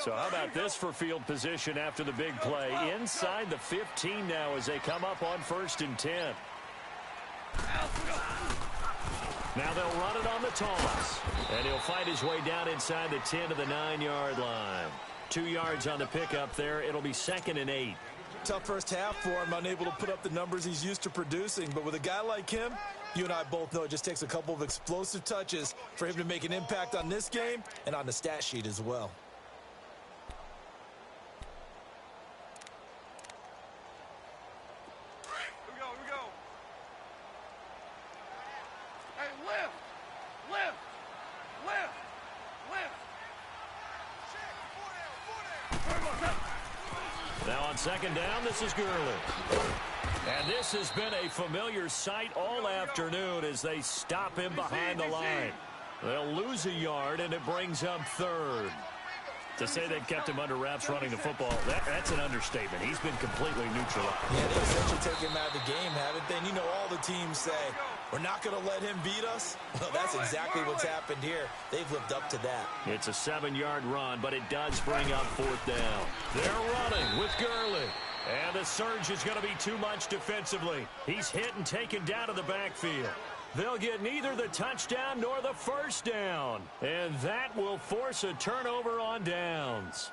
So how about this for field position after the big play? Inside the 15 now as they come up on 1st and 10. Now they'll run it on the toss. And he'll fight his way down inside the 10 to the 9-yard line. 2 yards on the pickup there. It'll be 2nd and 8. Tough first half for him, unable to put up the numbers he's used to producing. But with a guy like him, you and I both know it just takes a couple of explosive touches for him to make an impact on this game and on the stat sheet as well. Now on 2nd down, this is Gurley. And this has been a familiar sight all afternoon as they stop him behind the line. They'll lose a yard, and it brings up 3rd. To say they've kept him under wraps running the football, that's an understatement. He's been completely neutralized. Yeah, they essentially take him out of the game, haven't they? And you know all the teams say, we're not going to let him beat us. Well, that's exactly what's happened here. They've lived up to that. It's a 7-yard run, but it does bring up 4th down. They're running with Gurley. And the surge is going to be too much defensively. He's hit and taken down to the backfield. They'll get neither the touchdown nor the 1st down. And that will force a turnover on downs.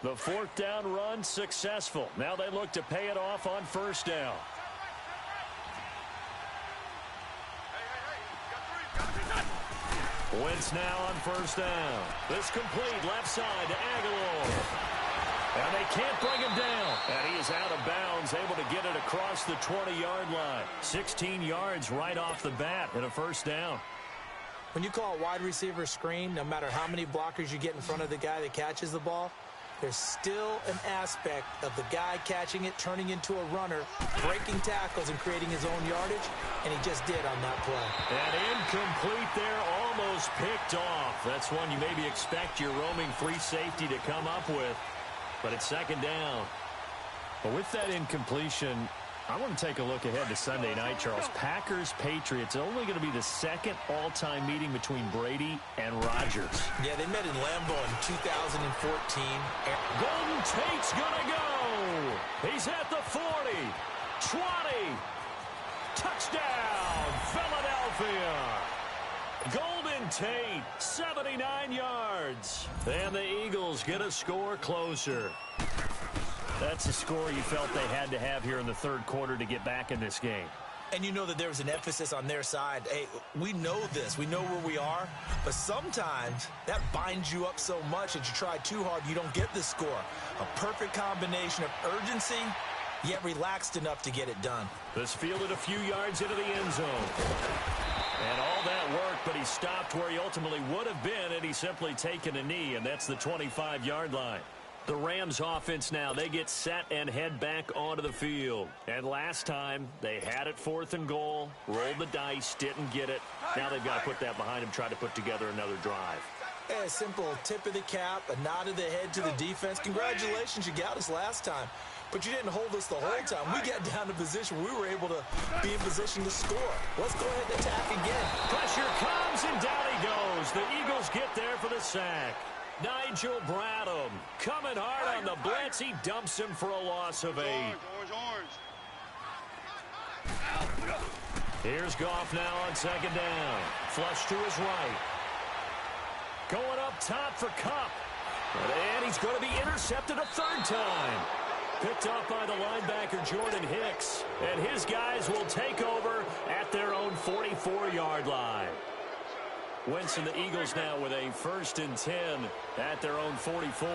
The 4th down run successful. Now they look to pay it off on 1st down. Wentz now on 1st down. This complete left side to Aguilar. And they can't bring him down. And he is out of bounds, able to get it across the 20-yard line. 16 yards right off the bat and a 1st down. When you call a wide receiver screen, no matter how many blockers you get in front of the guy that catches the ball, there's still an aspect of the guy catching it, turning into a runner, breaking tackles and creating his own yardage, and he just did on that play. And incomplete there, almost picked off. That's one you maybe expect your roaming free safety to come up with. But it's 2nd down. But with that incompletion, I want to take a look ahead to Sunday night, Charles. Packers-Patriots, only going to be the 2nd all-time meeting between Brady and Rodgers. Yeah, they met in Lambeau in 2014. Golden Tate's going to go. He's at the 40, 20. Touchdown, Philadelphia. Golden Tate, 79 yards. And the Eagles get a score closer. That's a score you felt they had to have here in the 3rd quarter to get back in this game. And you know that there was an emphasis on their side. Hey, we know this. We know where we are. But sometimes that binds you up so much that you try too hard, you don't get the score. A perfect combination of urgency, yet relaxed enough to get it done. This fielded a few yards into the end zone. And all that worked, but he stopped where he ultimately would have been had he simply taken a knee, and that's the 25-yard line. The Rams offense now, they get set and head back onto the field. And last time, they had it 4th and goal, rolled the dice, didn't get it. Now they've got to put that behind them, try to put together another drive. Yeah, a simple tip of the cap, a nod of the head to the defense. Congratulations, you got us last time. But you didn't hold us the whole time. We got down to position where we were able to be in position to score. Let's go ahead and attack again. Pressure comes, and down he goes. The Eagles get there for the sack. Nigel Bradham coming hard on the blitz. He dumps him for a loss of 8. Here's Goff now on 2nd down. Flush to his right. Going up top for Kupp. And he's going to be intercepted a 3rd time. Picked off by the linebacker Jordan Hicks. And his guys will take over at their own 44-yard line. Wentz and the Eagles now with a 1st and 10 at their own 44.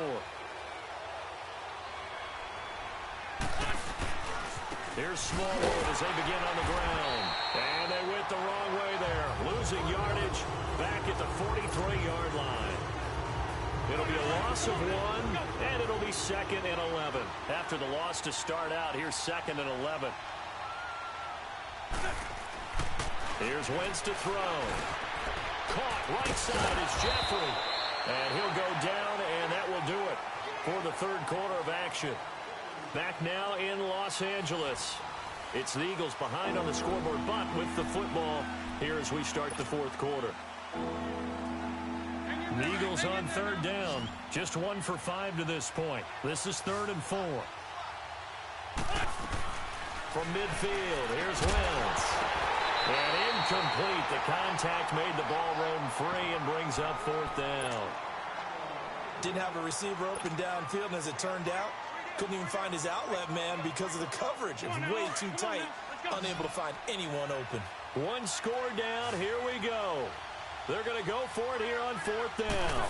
Here's Smallwood as they begin on the ground. And they went the wrong way there. Losing yardage back at the 43-yard line. It'll be a loss of 1, and it'll be 2nd and 11. After the loss to start out, here's 2nd and 11. Here's Wentz to throw. Caught right side is Jeffrey. And he'll go down, and that will do it for the 3rd quarter of action. Back now in Los Angeles. It's the Eagles behind on the scoreboard, but with the football here as we start the 4th quarter. The Eagles on third down. Just 1 for 5 to this point. This is 3rd and 4. From midfield, here's Wentz. And incomplete. The contact made the ball roam free and brings up 4th down. Didn't have a receiver open downfield, and as it turned out, couldn't even find his outlet man because of the coverage. It was way too tight. Unable to find anyone open. 1 score down. Here we go. They're going to go for it here on 4th down.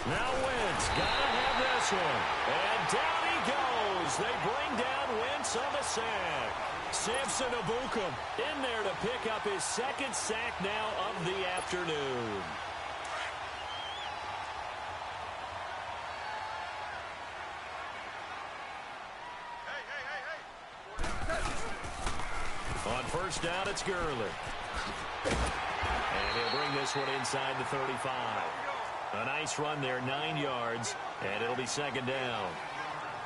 Now Wentz got to have this one. And down he goes. They bring down Wentz on the sack. Samson Ebukam in there to pick up his 2nd sack now of the afternoon. On 1st down, it's Gurley. And he'll bring this one inside the 35. A nice run there, 9 yards, and it'll be 2nd down.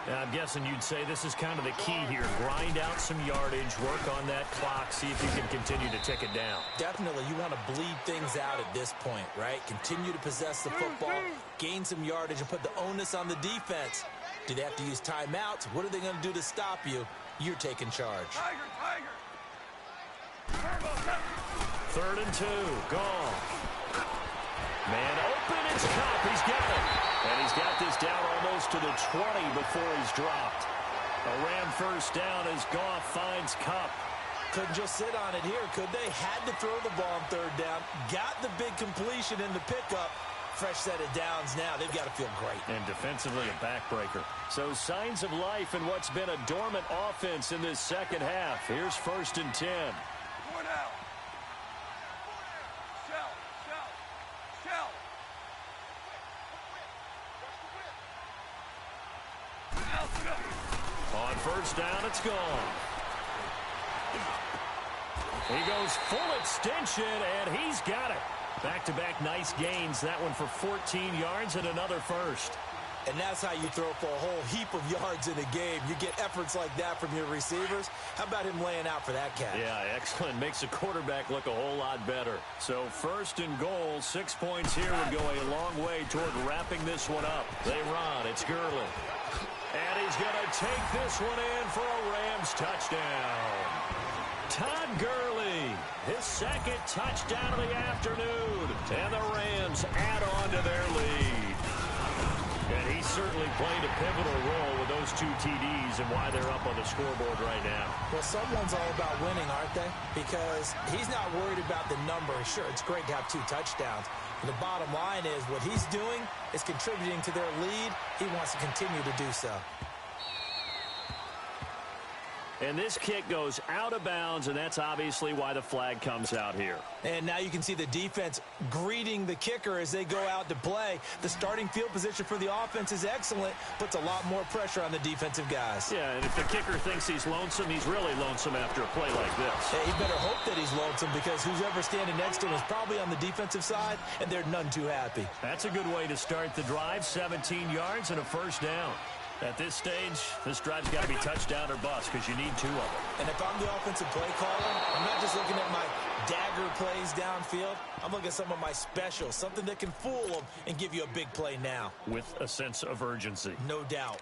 I'm guessing you'd say this is kind of the key here. Grind out some yardage, work on that clock, see if you can continue to tick it down. Definitely, you want to bleed things out at this point, right? Continue to possess the football, gain some yardage, and put the onus on the defense. Do they have to use timeouts? What are they going to do to stop you? You're taking charge. 3rd and 2, gone. Man open, it's Kupp. He's got it. And he's got this down almost to the 20 before he's dropped. A Ram 1st down as Goff finds Kupp. Couldn't just sit on it here, could they? Had to throw the ball on 3rd down. Got the big completion in the pickup. Fresh set of downs now. They've got to feel great. And defensively a backbreaker. So signs of life in what's been a dormant offense in this 2nd half. Here's 1st and 10. On 1st down, it's gone. He goes full extension, and he's got it. Back-to-back nice gains. That one for 14 yards and another 1st. And that's how you throw for a whole heap of yards in a game. You get efforts like that from your receivers. How about him laying out for that catch? Yeah, excellent. Makes the quarterback look a whole lot better. So 1st and goal, 6 points here would go a long way toward wrapping this one up. They run. It's Gurley. And he's going to take this one in for a Rams touchdown. Todd Gurley, his 2nd touchdown of the afternoon. And the Rams add on to their lead. And he certainly played a pivotal role with those 2 TDs and why they're up on the scoreboard right now. Well, someone's all about winning, aren't they? Because he's not worried about the number. Sure, it's great to have 2 touchdowns. But the bottom line is what he's doing is contributing to their lead. He wants to continue to do so. And this kick goes out of bounds, and that's obviously why the flag comes out here. And now you can see the defense greeting the kicker as they go out to play. The starting field position for the offense is excellent, puts a lot more pressure on the defensive guys. Yeah, and if the kicker thinks he's lonesome, he's really lonesome after a play like this. Yeah, he better hope that he's lonesome because who's ever standing next to him is probably on the defensive side, and they're none too happy. That's a good way to start the drive, 17 yards and a 1st down. At this stage, this drive's got to be touchdown or bust because you need 2 of them. And if I'm the offensive play caller, I'm not just looking at my dagger plays downfield. I'm looking at some of my specials, something that can fool them and give you a big play now. With a sense of urgency. No doubt.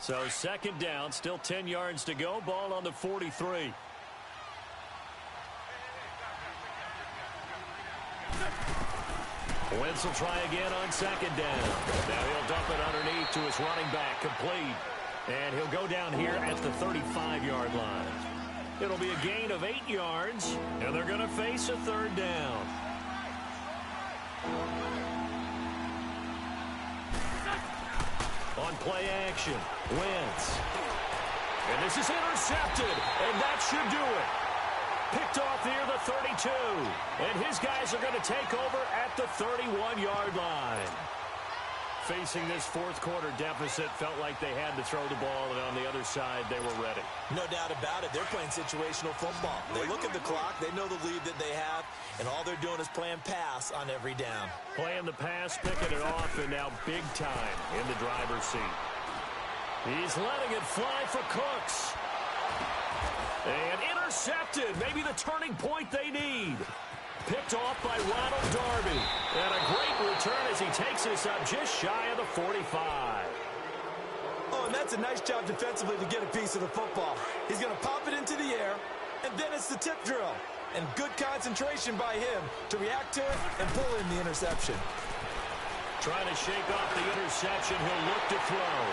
So 2nd down, still 10 yards to go. Ball on the 43. Wentz will try again on 2nd down. Now he'll dump it underneath to his running back, complete. And he'll go down here at the 35-yard line. It'll be a gain of 8 yards, and they're going to face a 3rd down. On play action, Wentz. And this is intercepted, and that should do it. Picked off near the 32, and his guys are going to take over at the 31-yard line. Facing this fourth quarter deficit, felt like they had to throw the ball, and on the other side, they were ready. No doubt about it. They're playing situational football. They look at the clock, they know the lead that they have, and all they're doing is playing pass on every down. Playing the pass, picking it off, and now big time in the driver's seat. He's letting it fly for Cooks. And intercepted. Maybe the turning point they need. Picked off by Ronald Darby. And a great return as he takes this up just shy of the 45. Oh, and that's a nice job defensively to get a piece of the football. He's going to pop it into the air, and then it's the tip drill. And good concentration by him to react to it and pull in the interception. Trying to shake off the interception. He'll look to throw.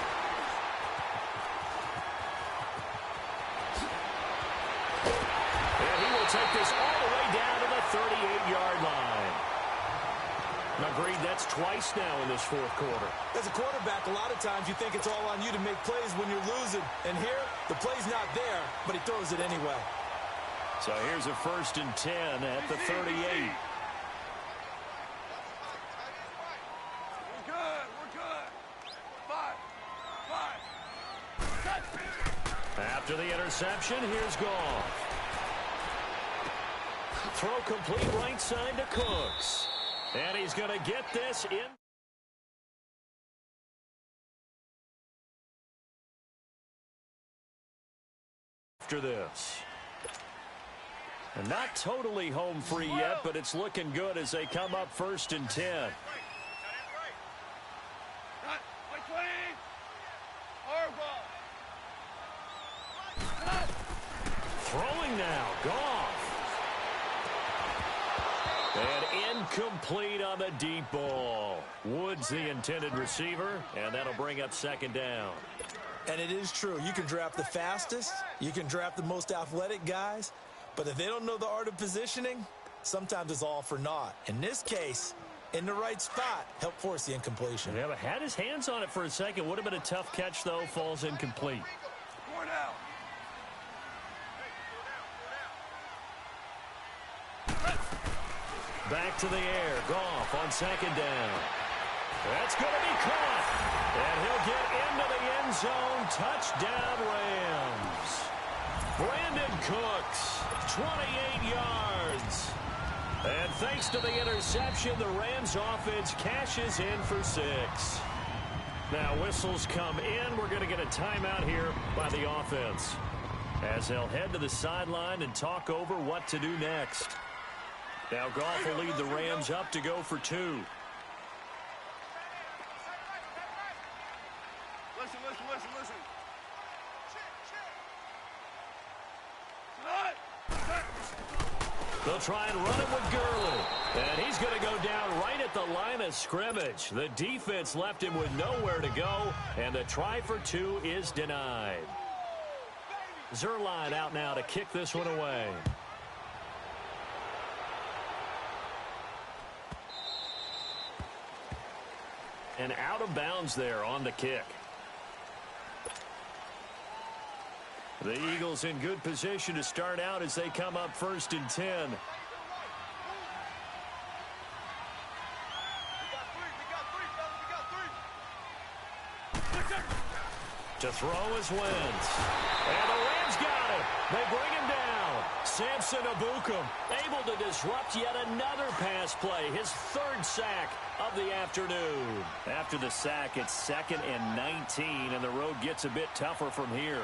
And he will take this all the way down to the 38-yard line. Agreed, that's twice now in this fourth quarter. As a quarterback, a lot of times you think it's all on you to make plays when you're losing. And here, the play's not there, but he throws it anyway. So here's a 1st and 10 at the 38. We're good. Five. After the interception, here's Goff. Throw complete right side to Cooks. And he's going to get this in. After this. And not totally home free yet, but it's looking good as they come up 1st and 10. Throwing now, Goff. And incomplete on the deep ball. Woods the intended receiver, and that'll bring up 2nd down. And it is true. You can draft the fastest. You can draft the most athletic guys. But if they don't know the art of positioning, sometimes it's all for naught. In this case, in the right spot, help force the incompletion. Yeah, but had his hands on it for a second. Would have been a tough catch, though. Falls incomplete. Back to the air. Goff on 2nd down. That's going to be caught. And he'll get into the end zone. Touchdown, Rams. Brandon Cooks, 28 yards. And thanks to the interception, the Rams offense cashes in for 6. Now whistles come in. We're going to get a timeout here by the offense, as they'll head to the sideline and talk over what to do next. Now Goff will lead the Rams up to go for 2. Listen. They'll try and run it with Gurley. And he's going to go down right at the line of scrimmage. The defense left him with nowhere to go, and the try for 2 is denied. Zerline out now to kick this one away. And out of bounds there on the kick. The Eagles in good position to start out as they come up 1st and 10. To throw is Wentz. And the Rams got it. They bring him down. Samson Ebukam able to disrupt yet another pass play. His 3rd sack of the afternoon. After the sack, it's 2nd and 19, and the road gets a bit tougher from here.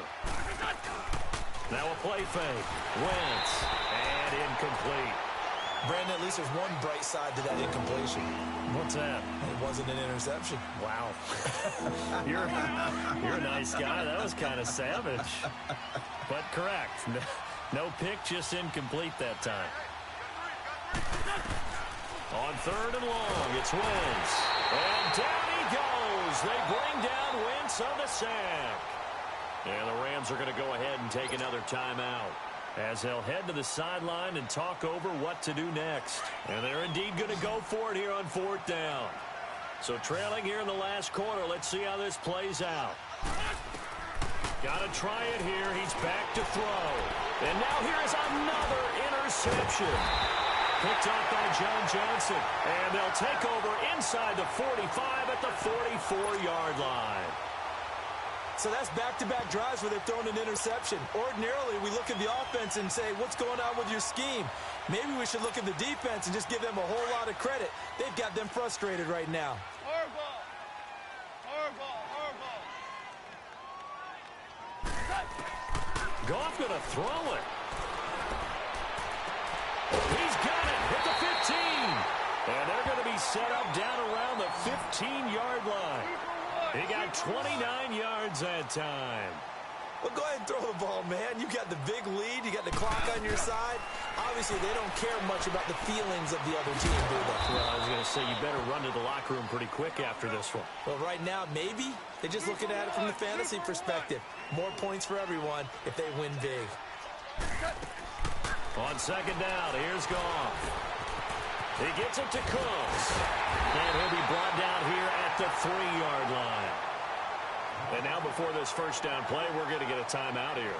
Now a play fake. Wentz. And incomplete. Brandon, at least there's one bright side to that incompletion. What's that? It wasn't an interception. Wow. You're a nice guy. That was kind of savage. But correct. No pick, just incomplete that time. On 3rd and long, it's Wentz. And down he goes. They bring down Wentz on the sack. And the Rams are going to go ahead and take another timeout, as they'll head to the sideline and talk over what to do next. And they're indeed going to go for it here on 4th down. So trailing here in the last quarter, let's see how this plays out. Got to try it here. He's back to throw. And now here is another interception. Picked off by John Johnson. And they'll take over inside the 45 at the 44-yard line. So that's back-to-back drives where they've thrown an interception. Ordinarily, we look at the offense and say, what's going on with your scheme? Maybe we should look at the defense and just give them a whole lot of credit. They've got them frustrated right now. Horrible. Horrible. Horrible. Goff going to throw it. He's got it at the 15. And they're going to be set up down around the 15-yard line. He got 29 yards that time. Well, go ahead and throw the ball, man. You got the big lead. You got the clock on your side. Obviously, they don't care much about the feelings of the other team, do they? Well, I was going to say, you better run to the locker room pretty quick after this one. Well, right now, maybe. They're just looking at it from the fantasy perspective. More points for everyone if they win big. On second down, here's Goff. He gets it to Cooks. And he'll be brought down here at the 3-yard line. And now before this first down play, we're going to get a timeout here.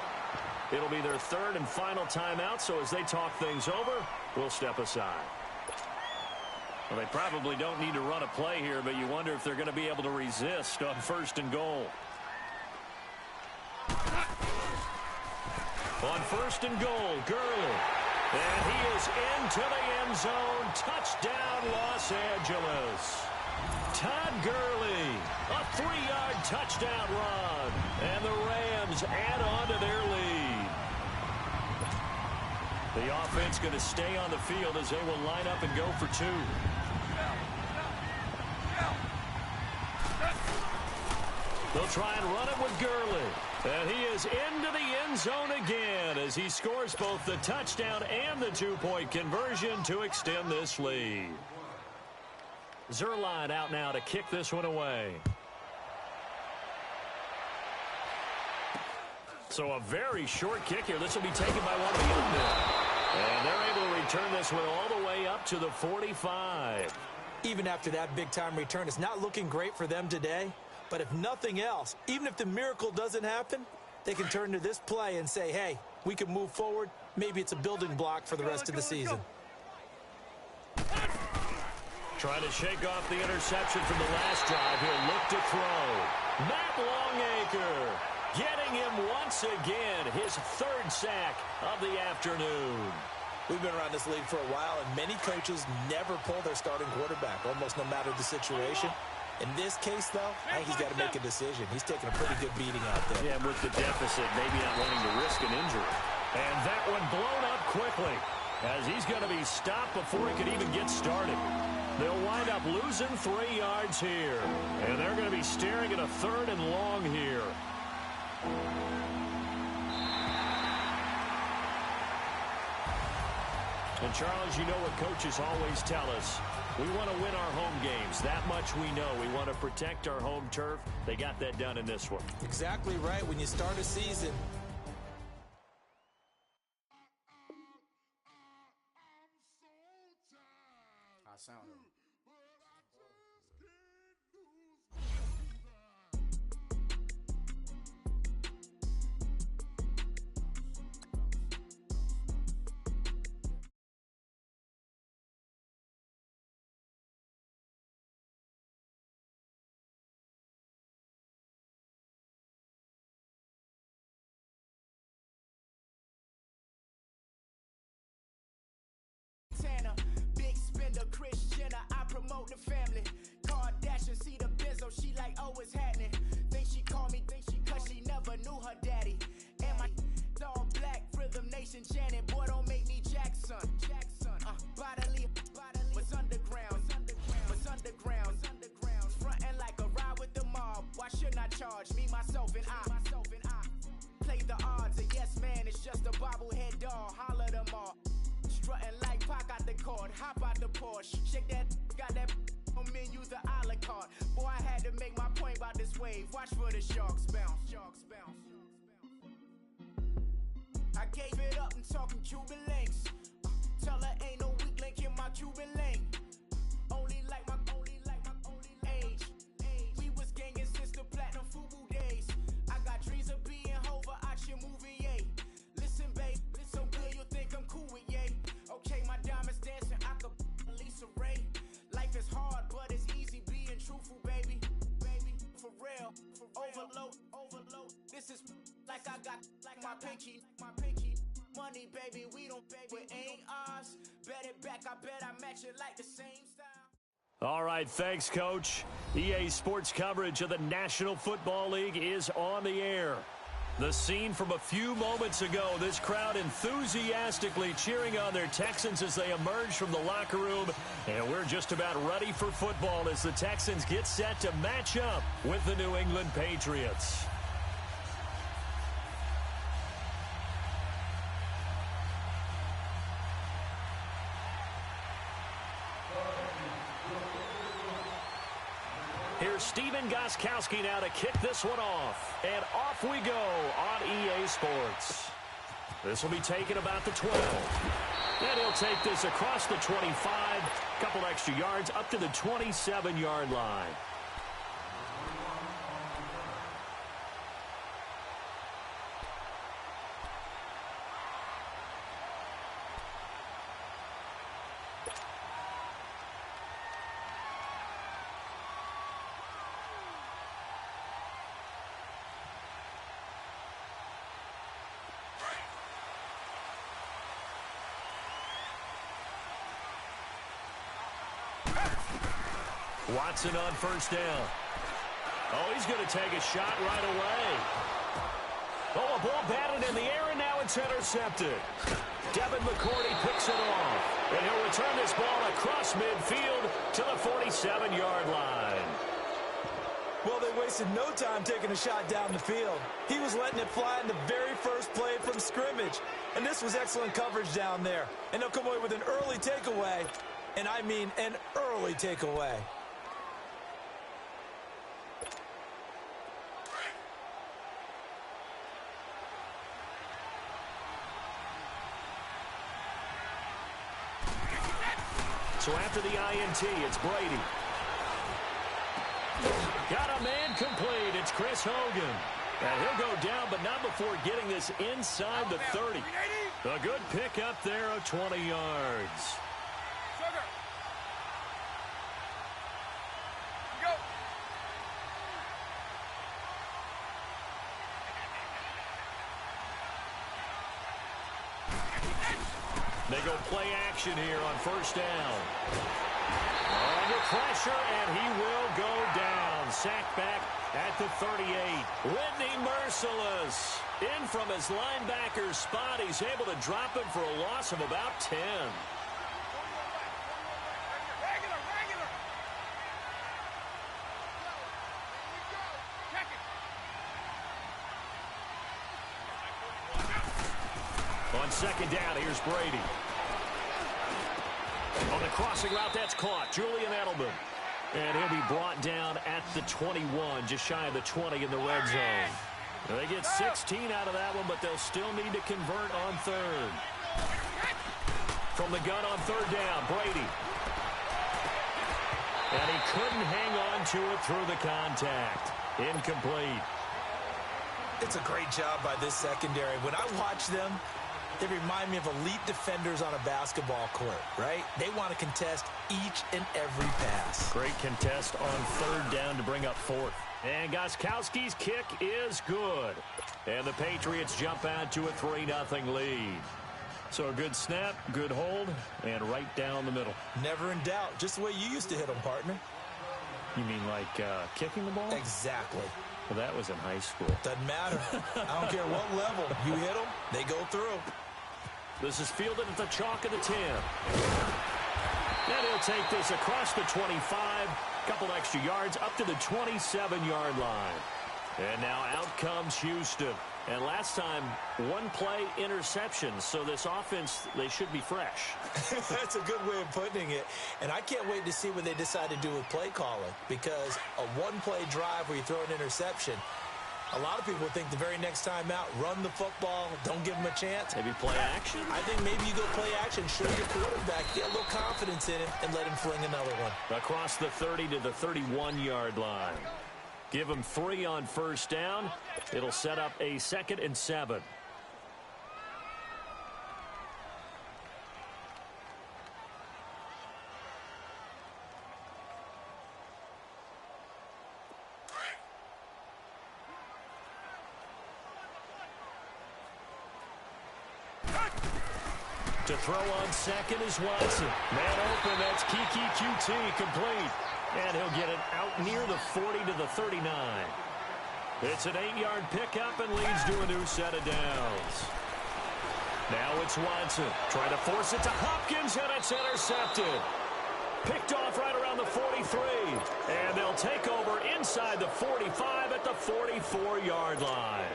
It'll be their third and final timeout, so as they talk things over, we'll step aside. Well, they probably don't need to run a play here, but you wonder if they're going to be able to resist on first and goal. On first and goal, Gurley. And he is into the end zone. Touchdown, Los Angeles. Todd Gurley, a 3-yard touchdown run. And the Rams add on to their lead. The offense going to stay on the field as they will line up and go for 2. They'll try and run it with Gurley. And he is into the end zone again as he scores both the touchdown and the 2-point conversion to extend this lead. Zerline out now to kick this one away. So a very short kick here. This will be taken by one of the young men. And they're able to return this one all the way up to the 45. Even after that big-time return, it's not looking great for them today. But if nothing else, even if the miracle doesn't happen, they can turn to this play and say, hey, we can move forward. Maybe it's a building block for the rest of the season. Trying to shake off the interception from the last drive. He'll look to throw. Matt Longacre getting him once again. His 3rd sack of the afternoon. We've been around this league for a while, and many coaches never pull their starting quarterback, almost no matter the situation. In this case, though, I think he's got to make a decision. He's taking a pretty good beating out there. Yeah, with the deficit, maybe not wanting to risk an injury. And that one blown up quickly as he's going to be stopped before he could even get started. They'll wind up losing 3 yards here. And they're going to be staring at a 3rd and long here. And, Charles, you know what coaches always tell us. We want to win our home games. That much we know. We want to protect our home turf. They got that done in this one. Exactly right. When you start a season. I sound it. Big spender, Chris Jenner, I promote the family. Kardashian, see the Benzo, she like, oh, it's happening. Think she called me, cause she never knew her daddy. And my all black, Rhythm Nation, Janet, boy, don't make me Jackson. Bodily, was underground, frontin' like a ride with the mob. Why shouldn't I charge me, myself, and I? Play the odds, a yes man, it's just a bobblehead doll, holler them all. Strutting like Pac out the court, hop out the Porsche, shake that, got that on menu, the a la carte. Boy, I had to make my point about this wave. Watch for the sharks bounce. I gave it up and talking Cuban links. Tell her ain't no weak link in my Cuban link. Only like my age. We was gangin' since the platinum FUBU days. I got dreams of being Hova out your movie, yay. Listen, babe, so good you think I'm cool with yay. Okay, my diamonds dancing like I got like my pinky. Money, baby, we don't pay, but ain't ours. Bet it back, I bet I match it like the same style. All right, thanks, Coach. EA Sports coverage of the National Football League is on the air. The scene from a few moments ago, this crowd enthusiastically cheering on their Texans as they emerge from the locker room. And we're just about ready for football as the Texans get set to match up with the New England Patriots. Here's Steven Gostkowski now to kick this one off. And off we go on EA Sports. This will be taken about the 12. And he'll take this across the 25. Couple extra yards up to the 27-yard line. Watson on first down. Oh, he's going to take a shot right away. Oh, a ball batted in the air, and now it's intercepted. Devin McCourty picks it off. And he'll return this ball across midfield to the 47-yard line. Well, they wasted no time taking a shot down the field. He was letting it fly in the very first play from scrimmage. And this was excellent coverage down there. And they'll come away with an early takeaway. And I mean an early takeaway. So after the INT, it's Brady. Got a man complete. It's Chris Hogan. And he'll go down, but not before getting this inside the 30. A good pickup there of 20 yards. They go play action here on first down. Under pressure, and he will go down. Sacked back at the 38. Whitney Merciless. In from his linebacker spot. He's able to drop him for a loss of about 10. On second down, here's Brady. On the crossing route, that's caught. Julian Edelman. And he'll be brought down at the 21, just shy of the 20 in the red zone. Now they get 16 out of that one, but they'll still need to convert on third. From the gun on third down, Brady. And he couldn't hang on to it through the contact. Incomplete. It's a great job by this secondary. When I watch them, they remind me of elite defenders on a basketball court, right? They want to contest each and every pass. Great contest on third down to bring up fourth. And Gostkowski's kick is good. And the Patriots jump out to a 3-0 lead. So a good snap, good hold, and right down the middle. Never in doubt. Just the way you used to hit them, partner. You mean like kicking the ball? Exactly. Well, that was in high school. Doesn't matter. I don't care what level. You hit them, they go through. This is fielded at the chalk of the 10. And he'll take this across the 25. Couple extra yards up to the 27-yard line. And now out comes Houston. And last time, one play interception. So this offense, they should be fresh. That's a good way of putting it. And I can't wait to see what they decide to do with play calling. Because a one-play drive where you throw an interception, a lot of people think the very next time out, run the football, don't give them a chance. Maybe play action? I think maybe you go play action, show your quarterback, get a little confidence in it, and let him fling another one. Across the 30 to the 31-yard line. Give him 3 on first down. It'll set up a 2nd and 7. To throw on second is Watson. Man open, that's Kiki QT, complete. And he'll get it out near the 40 to the 39. It's an 8-yard pickup and leads to a new set of downs. Now it's Watson. Trying to force it to Hopkins, and it's intercepted. Picked off right around the 43. And they'll take over inside the 45 at the 44-yard line.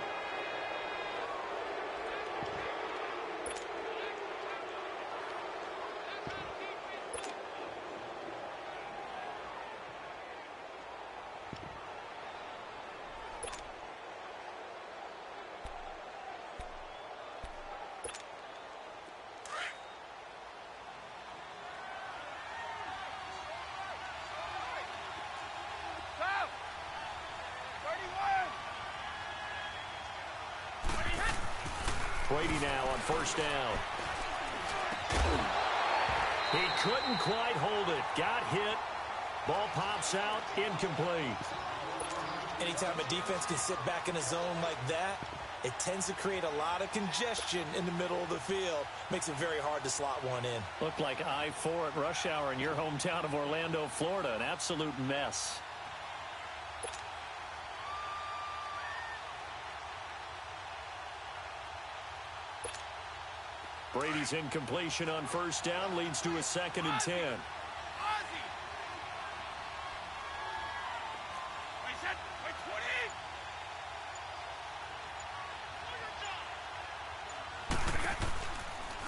Brady now on first down. He couldn't quite hold it. Got hit. Ball pops out. Incomplete. Anytime a defense can sit back in a zone like that, it tends to create a lot of congestion in the middle of the field. Makes it very hard to slot one in. Looked like I-4 at rush hour in your hometown of Orlando, Florida. An absolute mess. Brady's incompletion on first down leads to a 2nd and 10.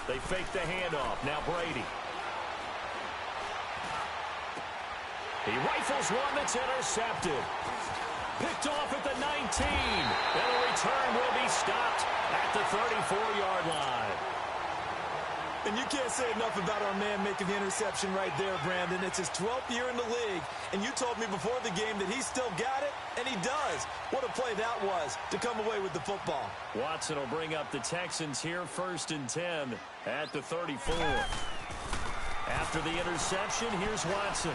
They fake the handoff. Now Brady. He rifles one that's intercepted. Picked off at the 19. And a return will be stopped at the 34-yard line. And you can't say enough about our man making the interception right there, Brandon. It's his 12th year in the league, and you told me before the game that he still got it, and he does. What a play that was to come away with the football. Watson will bring up the Texans here 1st and 10 at the 34. After the interception, here's Watson.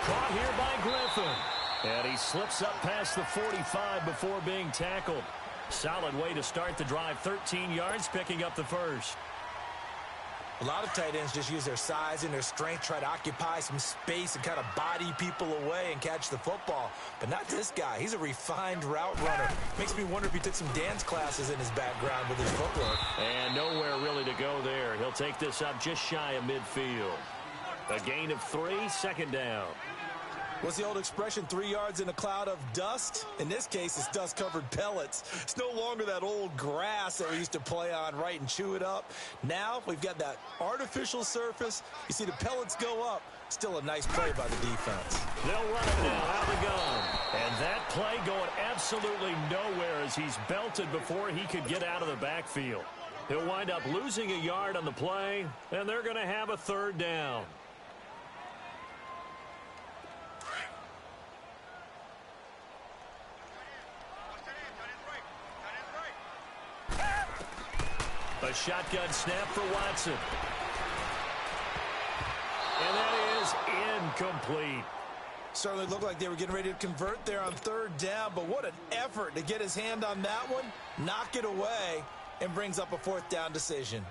Caught here by Griffin. And he slips up past the 45 before being tackled. Solid way to start the drive. 13 yards, picking up the first. A lot of tight ends just use their size and their strength, try to occupy some space and kind of body people away and catch the football. But not this guy. He's a refined route runner. Makes me wonder if he took some dance classes in his background with his footwork. And nowhere really to go there. He'll take this up just shy of midfield. A gain of 3, 2nd down. What's the old expression, 3 yards in a cloud of dust? In this case, it's dust-covered pellets. It's no longer that old grass that we used to play on, right, and chew it up. Now we've got that artificial surface. You see the pellets go up. Still a nice play by the defense. They'll run it now out of the gun. And that play going absolutely nowhere as he's belted before he could get out of the backfield. He'll wind up losing a yard on the play, and they're going to have a 3rd down. A shotgun snap for Watson. And that is incomplete. Certainly looked like they were getting ready to convert there on 3rd down, but what an effort to get his hand on that one, knock it away, and brings up a 4th down decision.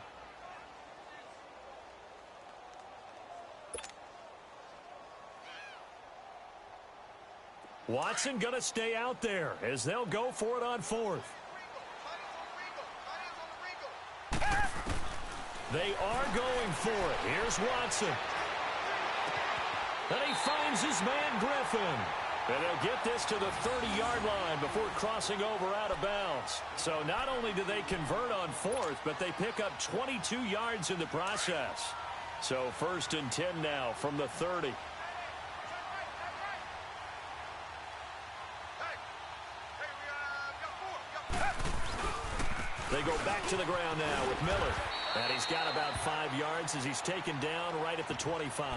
Watson going to stay out there as they'll go for it on 4th. They are going for it. Here's Watson. And he finds his man Griffin. And they'll get this to the 30-yard line before crossing over out of bounds. So not only do they convert on 4th, but they pick up 22 yards in the process. So 1st and 10 now from the 30. They go back to the ground now with Miller. And he's got about 5 yards as he's taken down right at the 25.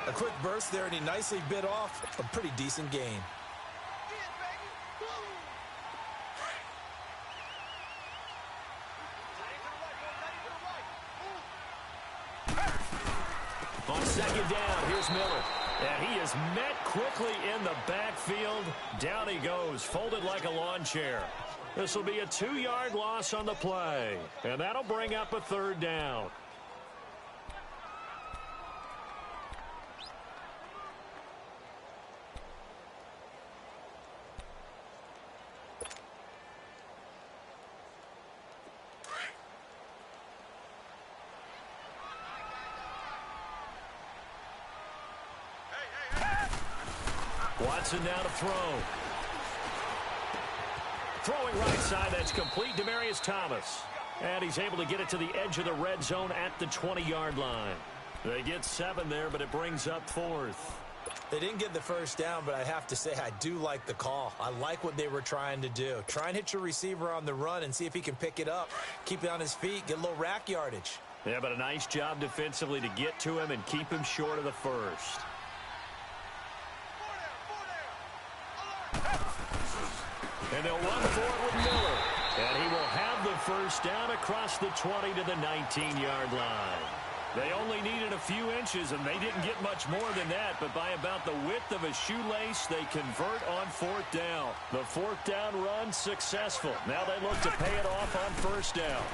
A quick burst there, and he nicely bit off a pretty decent gain. On 2nd down, here's Miller. And he is met quickly in the backfield. Down he goes, folded like a lawn chair. This will be a 2-yard loss on the play, and that'll bring up a 3rd down. Watson now to throw. Throwing right side, that's complete. Demaryius Thomas. And he's able to get it to the edge of the red zone at the 20-yard line. They get 7 there, but it brings up 4th. They didn't get the first down, but I have to say I do like the call. I like what they were trying to do. Try and hit your receiver on the run and see if he can pick it up. Keep it on his feet, get a little rack yardage. Yeah, but a nice job defensively to get to him and keep him short of the first. And they'll run for it with Miller. And he will have the first down across the 20 to the 19-yard line. They only needed a few inches, and they didn't get much more than that. But by about the width of a shoelace, they convert on 4th down. The 4th down run successful. Now they look to pay it off on 1st down.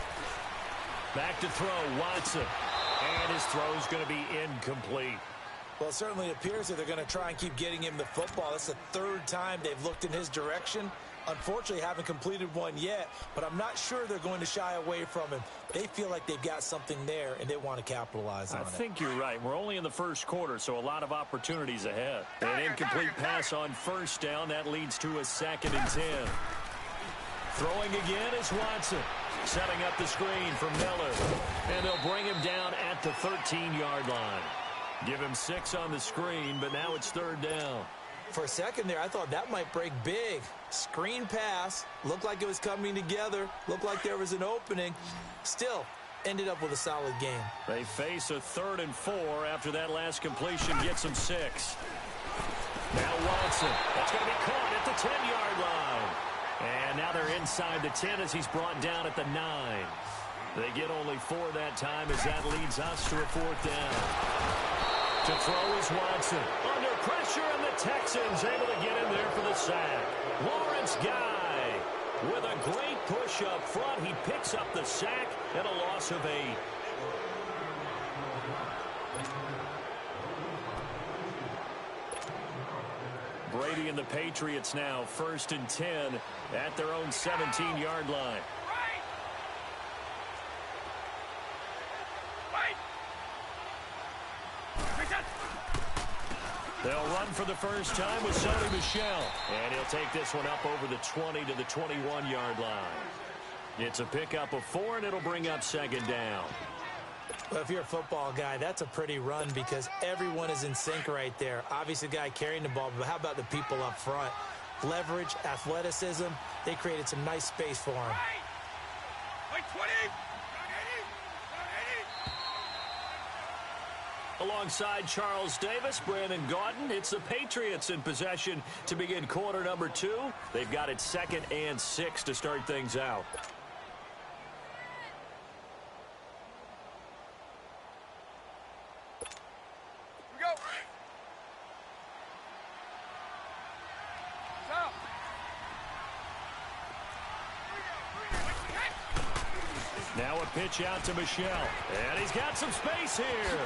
Back to throw, Watson. And his throw's going to be incomplete. Well, it certainly appears that they're going to try and keep getting him the football. It's the 3rd time they've looked in his direction. Unfortunately, haven't completed one yet, but I'm not sure they're going to shy away from him. They feel like they've got something there, and they want to capitalize on it. I think you're right. We're only in the first quarter, so a lot of opportunities ahead. An incomplete pass on 1st down. That leads to a 2nd and 10. Throwing again is Watson. Setting up the screen for Miller. And they'll bring him down at the 13-yard line. Give him 6 on the screen, but now it's 3rd down. For a second there, I thought that might break big. Screen pass. Looked like it was coming together. Looked like there was an opening. Still, ended up with a solid game. They face a 3rd and 4 after that last completion gets them 6. Now Watson. That's going to be caught at the 10-yard line. And now they're inside the 10 as he's brought down at the 9. They get only 4 that time as that leads us to a 4th down. To throw is Watson. Under pressure, and the Texans able to get in there for the sack. Lawrence Guy with a great push up front. He picks up the sack and a loss of 8. Brady and the Patriots now 1st and 10 at their own 17-yard line. They'll run for the first time with Sony Michel. And he'll take this one up over the 20 to the 21-yard line. It's a pickup of 4, and it'll bring up 2nd down. Well, if you're a football guy, that's a pretty run because everyone is in sync right there. Obviously, the guy carrying the ball, but how about the people up front? Leverage, athleticism, they created some nice space for him. Alongside Charles Davis, Brandon Gaudin, it's the Patriots in possession to begin quarter number 2. They've got it 2nd and 6 to start things out. Here we go. Stop. Now a pitch out to Michel. And he's got some space here.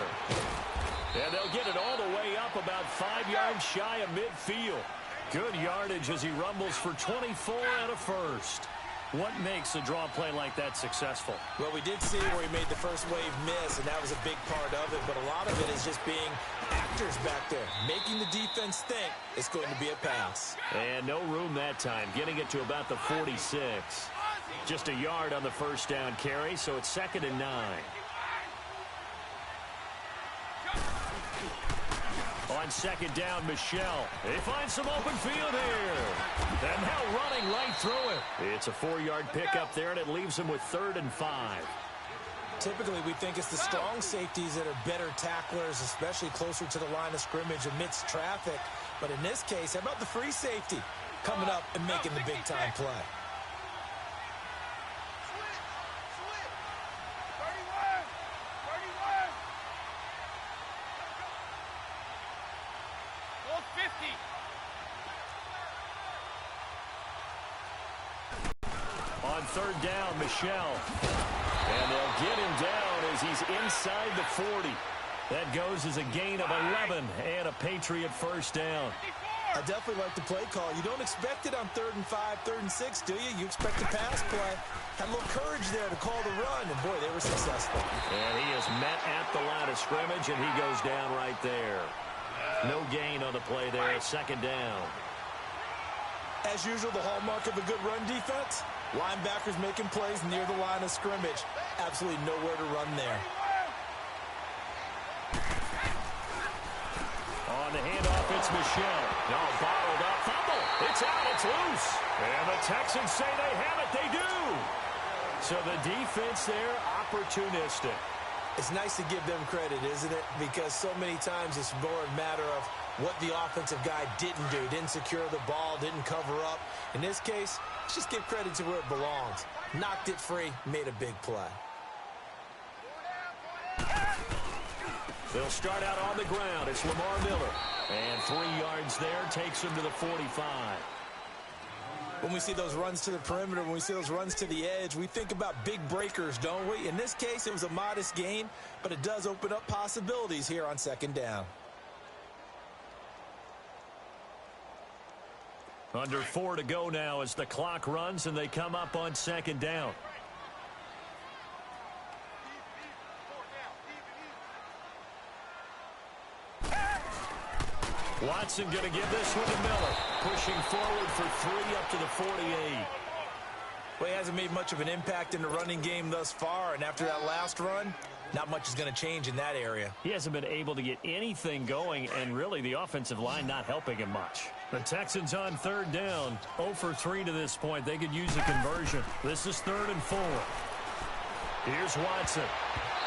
And they'll get it all the way up about 5 yards shy of midfield. Good yardage as he rumbles for 24 and a first. What makes a draw play like that successful? Well, we did see where he made the first wave miss, and that was a big part of it. But a lot of it is just being actors back there, making the defense think it's going to be a pass. And no room that time, getting it to about the 46. Just a yard on the first down carry, so it's 2nd and 9. On 2nd down, Michel. They find some open field here. And now running right through it. It's a 4-yard pickup there, and it leaves them with 3rd and 5. Typically, we think it's the strong safeties that are better tacklers, especially closer to the line of scrimmage amidst traffic. But in this case, how about the free safety coming up and making the big-time play? On third down, Michel. And they'll get him down as he's inside the 40. That goes as a gain of 11 and a Patriot first down. I definitely like the play call. You don't expect it on 3rd and 5, 3rd and 6, do you? You expect a pass play. Had a little courage there to call the run, and boy, they were successful. And he is met at the line of scrimmage, and he goes down right there. No gain on the play there, second down. As usual, the hallmark of a good run defense, linebackers making plays near the line of scrimmage. Absolutely nowhere to run there. On the handoff, it's Michel. No, bottled up. Fumble. It's out. It's loose. And the Texans say they have it. They do. So the defense there, opportunistic. It's nice to give them credit, isn't it? Because so many times it's more a matter of what the offensive guy didn't do. Didn't secure the ball, didn't cover up. In this case, let's just give credit to where it belongs. Knocked it free, made a big play. They'll start out on the ground. It's Lamar Miller. And 3 yards there takes him to the 45. When we see those runs to the perimeter, when we see those runs to the edge, we think about big breakers, don't we? In this case, it was a modest gain, but it does open up possibilities here on second down. Under 4 to go now as the clock runs and they come up on second down. Watson going to give this one to Miller. Pushing forward for 3 up to the 48. Well, he hasn't made much of an impact in the running game thus far, and after that last run, not much is going to change in that area. He hasn't been able to get anything going, and really the offensive line not helping him much. The Texans on third down, 0 for 3 to this point. They could use a conversion. This is 3rd and 4. Here's Watson.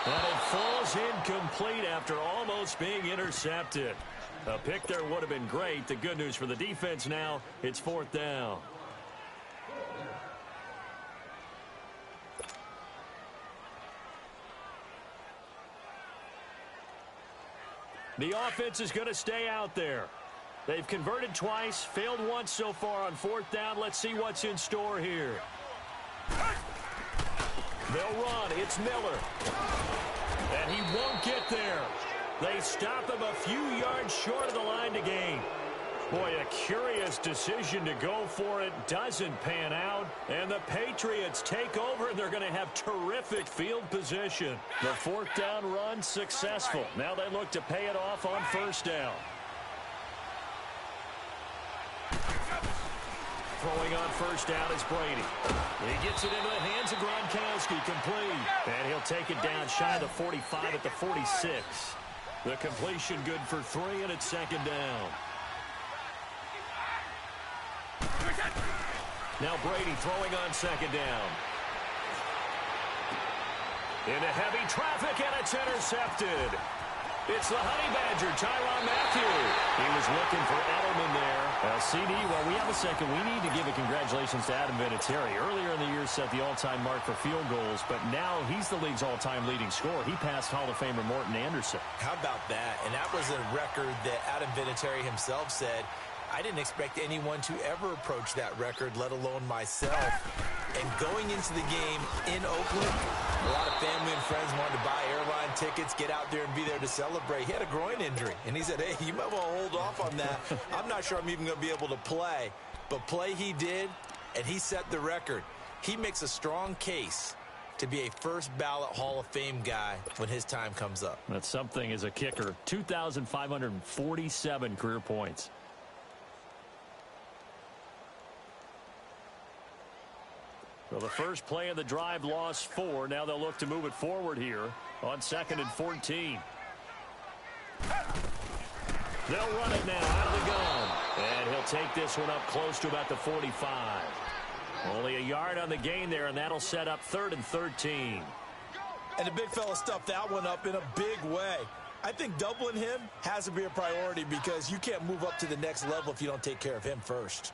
And it falls incomplete after almost being intercepted. A pick there would have been great. The good news for the defense now, it's 4th down. The offense is going to stay out there. They've converted twice, failed once so far on 4th down. Let's see what's in store here. They'll run. It's Miller. And he won't get there. They stop him a few yards short of the line to gain. Boy, a curious decision to go for it. Doesn't pan out. And the Patriots take over, and they're going to have terrific field position. The 4th down run successful. Now they look to pay it off on 1st down. Throwing on 1st down is Brady. He gets it into the hands of Gronkowski, complete. And he'll take it down shy of the 45 at the 46. The completion good for 3, and it's 2nd down. Now Brady throwing on 2nd down. Into heavy traffic, and it's intercepted. It's the Honey Badger, Tyrann Mathieu. He was looking for Edelman there. CD, while we have a second, we need to give a congratulations to Adam Vinatieri. Earlier in the year set the all-time mark for field goals, but now he's the league's all-time leading scorer. He passed Hall of Famer Morton Anderson. How about that? And that was a record that Adam Vinatieri himself said, I didn't expect anyone to ever approach that record, let alone myself. And going into the game in Oakland, a lot of family and friends wanted to buy airline tickets, get out there and be there to celebrate. He had a groin injury, and he said, hey, you might want to hold off on that. I'm not sure I'm even going to be able to play. But play he did, and he set the record. He makes a strong case to be a first-ballot Hall of Fame guy when his time comes up. That's something as a kicker. 2,547 career points. So the first play of the drive lost 4. Now they'll look to move it forward here on 2nd and 14. They'll run it now out of the gun. And he'll take this one up close to about the 45. Only a yard on the gain there, and that'll set up 3rd and 13. And the big fella stuffed that one up in a big way. I think doubling him has to be a priority because you can't move up to the next level if you don't take care of him first.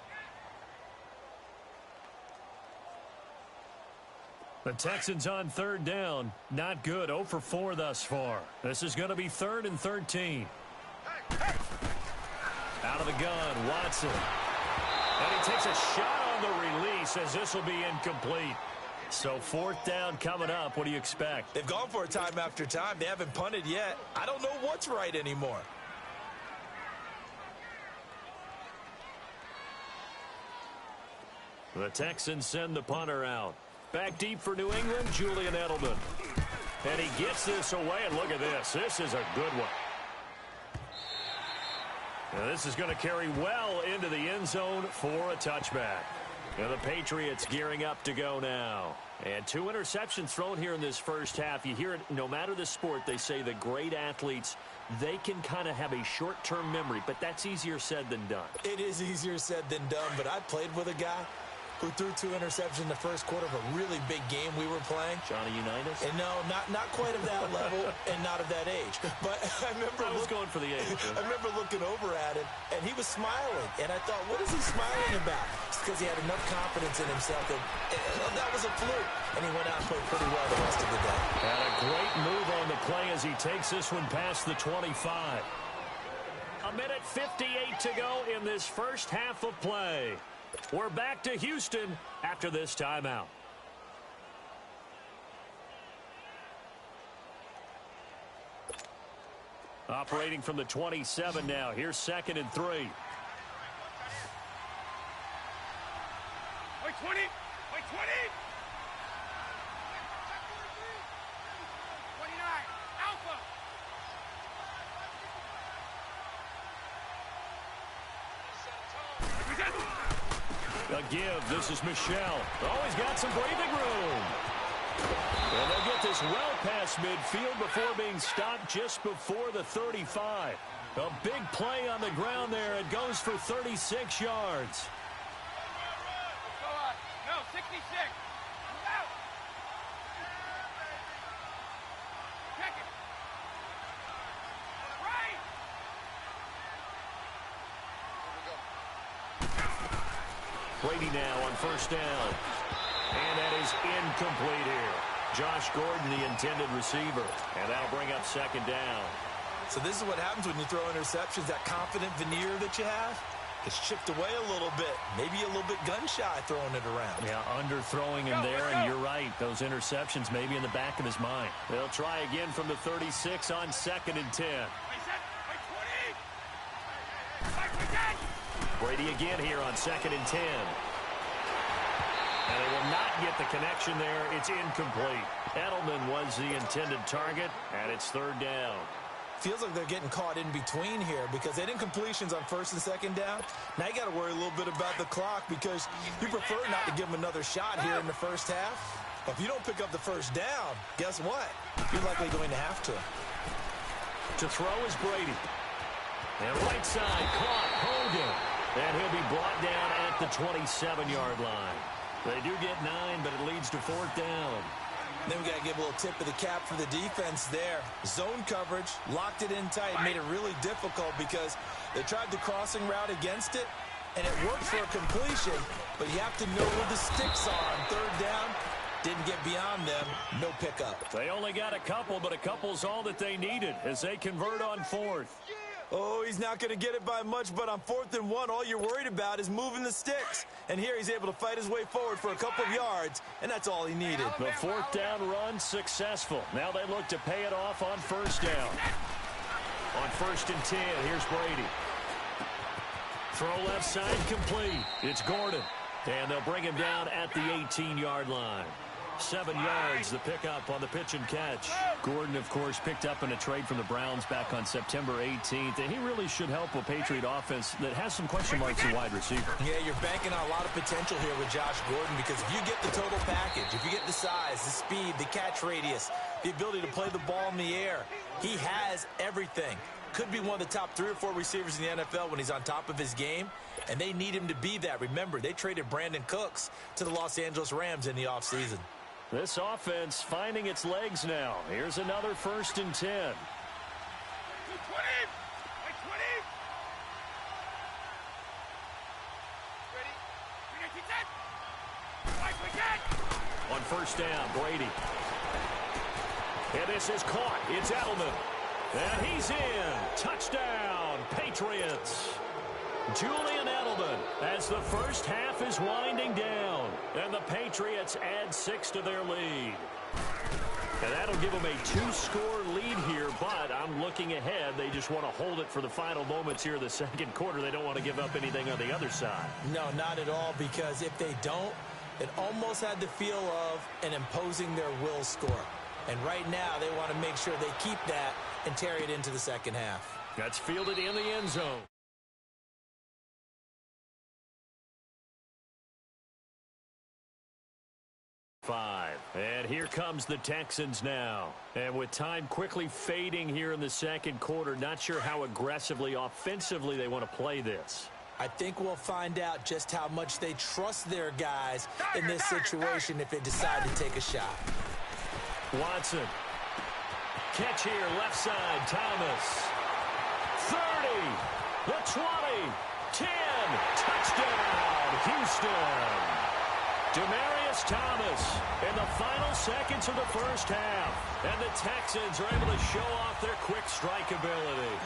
The Texans on 3rd down. Not good. 0 for 4 thus far. This is going to be 3rd and 13. Out of the gun, Watson. And he takes a shot on the release as this will be incomplete. So 4th down coming up. What do you expect? They've gone for it time after time. They haven't punted yet. I don't know what's right anymore. The Texans send the punter out. Back deep for New England, Julian Edelman. And he gets this away, and look at this. This is a good one. Now this is going to carry well into the end zone for a touchback. Now the Patriots gearing up to go now. And 2 interceptions thrown here in this first half. You hear it, no matter the sport, they say the great athletes, they can kind of have a short-term memory, but that's easier said than done. It is easier said than done, but I played with a guy who threw 2 interceptions in the first quarter of a really big game we were playing. Johnny Unitas? And no, not quite of that level and not of that age. But I remember I was going for the age. I remember looking over at him, and he was smiling. And I thought, what is he smiling about? It's because he had enough confidence in himself that that was a fluke. And he went out and played pretty well the rest of the day. And a great move on the play as he takes this one past the 25. A minute 58 to go in this first half of play. We're back to Houston after this timeout. Operating from the 27 now. Here's 2nd and 3. Wait, 20. Wait, 20. A give. This is Michelle. Oh, he's got some breathing room. And they'll get this well past midfield before being stopped just before the 35. A big play on the ground there. It goes for 36 yards. No, 66. Move out. Check it. Right. Brady now on 1st down. And that is incomplete here. Josh Gordon, the intended receiver. And that'll bring up 2nd down. So this is what happens when you throw interceptions. That confident veneer that you have gets chipped away a little bit. Maybe a little bit gun-shy throwing it around. Yeah, underthrowing him there, and you're right. Those interceptions maybe in the back of his mind. They'll try again from the 36 on 2nd and 10. Brady again here on 2nd and 10. And they will not get the connection there. It's incomplete. Edelman was the intended target, and it's 3rd down. Feels like they're getting caught in between here because they didn't completions on 1st and 2nd down. Now you got to worry a little bit about the clock because you prefer not to give them another shot here in the first half. But if you don't pick up the 1st down, guess what? You're likely going to have to. To throw is Brady. And right side, caught, Hogan. And he'll be brought down at the 27-yard line. They do get 9, but it leads to 4th down. Then we got to give a little tip of the cap for the defense there. Zone coverage, locked it in tight, made it really difficult because they tried the crossing route against it, and it worked for a completion, but you have to know where the sticks are on 3rd down. Didn't get beyond them, no pickup. They only got a couple, but a couple's all that they needed as they convert on 4th. Oh, he's not going to get it by much, but on 4th and 1, all you're worried about is moving the sticks. And here he's able to fight his way forward for a couple of yards, and that's all he needed. The 4th down run successful. Now they look to pay it off on 1st down. On 1st and 10, here's Brady. Throw left side complete. It's Gordon. And they'll bring him down at the 18-yard line. 7 yards, the pickup on the pitch and catch. Gordon, of course, picked up in a trade from the Browns back on September 18th, and he really should help a Patriot offense that has some question marks in wide receiver. Yeah, you're banking on a lot of potential here with Josh Gordon because if you get the total package, if you get the size, the speed, the catch radius, the ability to play the ball in the air, he has everything. Could be one of the top 3 or 4 receivers in the NFL when he's on top of his game, and they need him to be that. Remember, they traded Brandon Cooks to the Los Angeles Rams in the offseason. This offense finding its legs now. Here's another 1st and 10. 20. On 1st down, Brady. And this is caught. It's Edelman. And he's in. Touchdown, Patriots. Julian Edelman as the first half is winding down. And the Patriots add 6 to their lead. And that'll give them a 2-score lead here, but I'm looking ahead. They just want to hold it for the final moments here of the second quarter. They don't want to give up anything on the other side. No, not at all, because if they don't, it almost had the feel of an imposing their will score. And right now, they want to make sure they keep that and carry it into the second half. That's fielded in the end zone. And here comes the Texans now. And with time quickly fading here in the second quarter, not sure how aggressively, offensively they want to play this. I think we'll find out just how much they trust their guys in this situation if they decide to take a shot. Watson. Catch here, left side, Thomas. 30, the 20, 10, touchdown, Houston. Demaryius Thomas in the final seconds of the first half. And the Texans are able to show off their quick strike ability.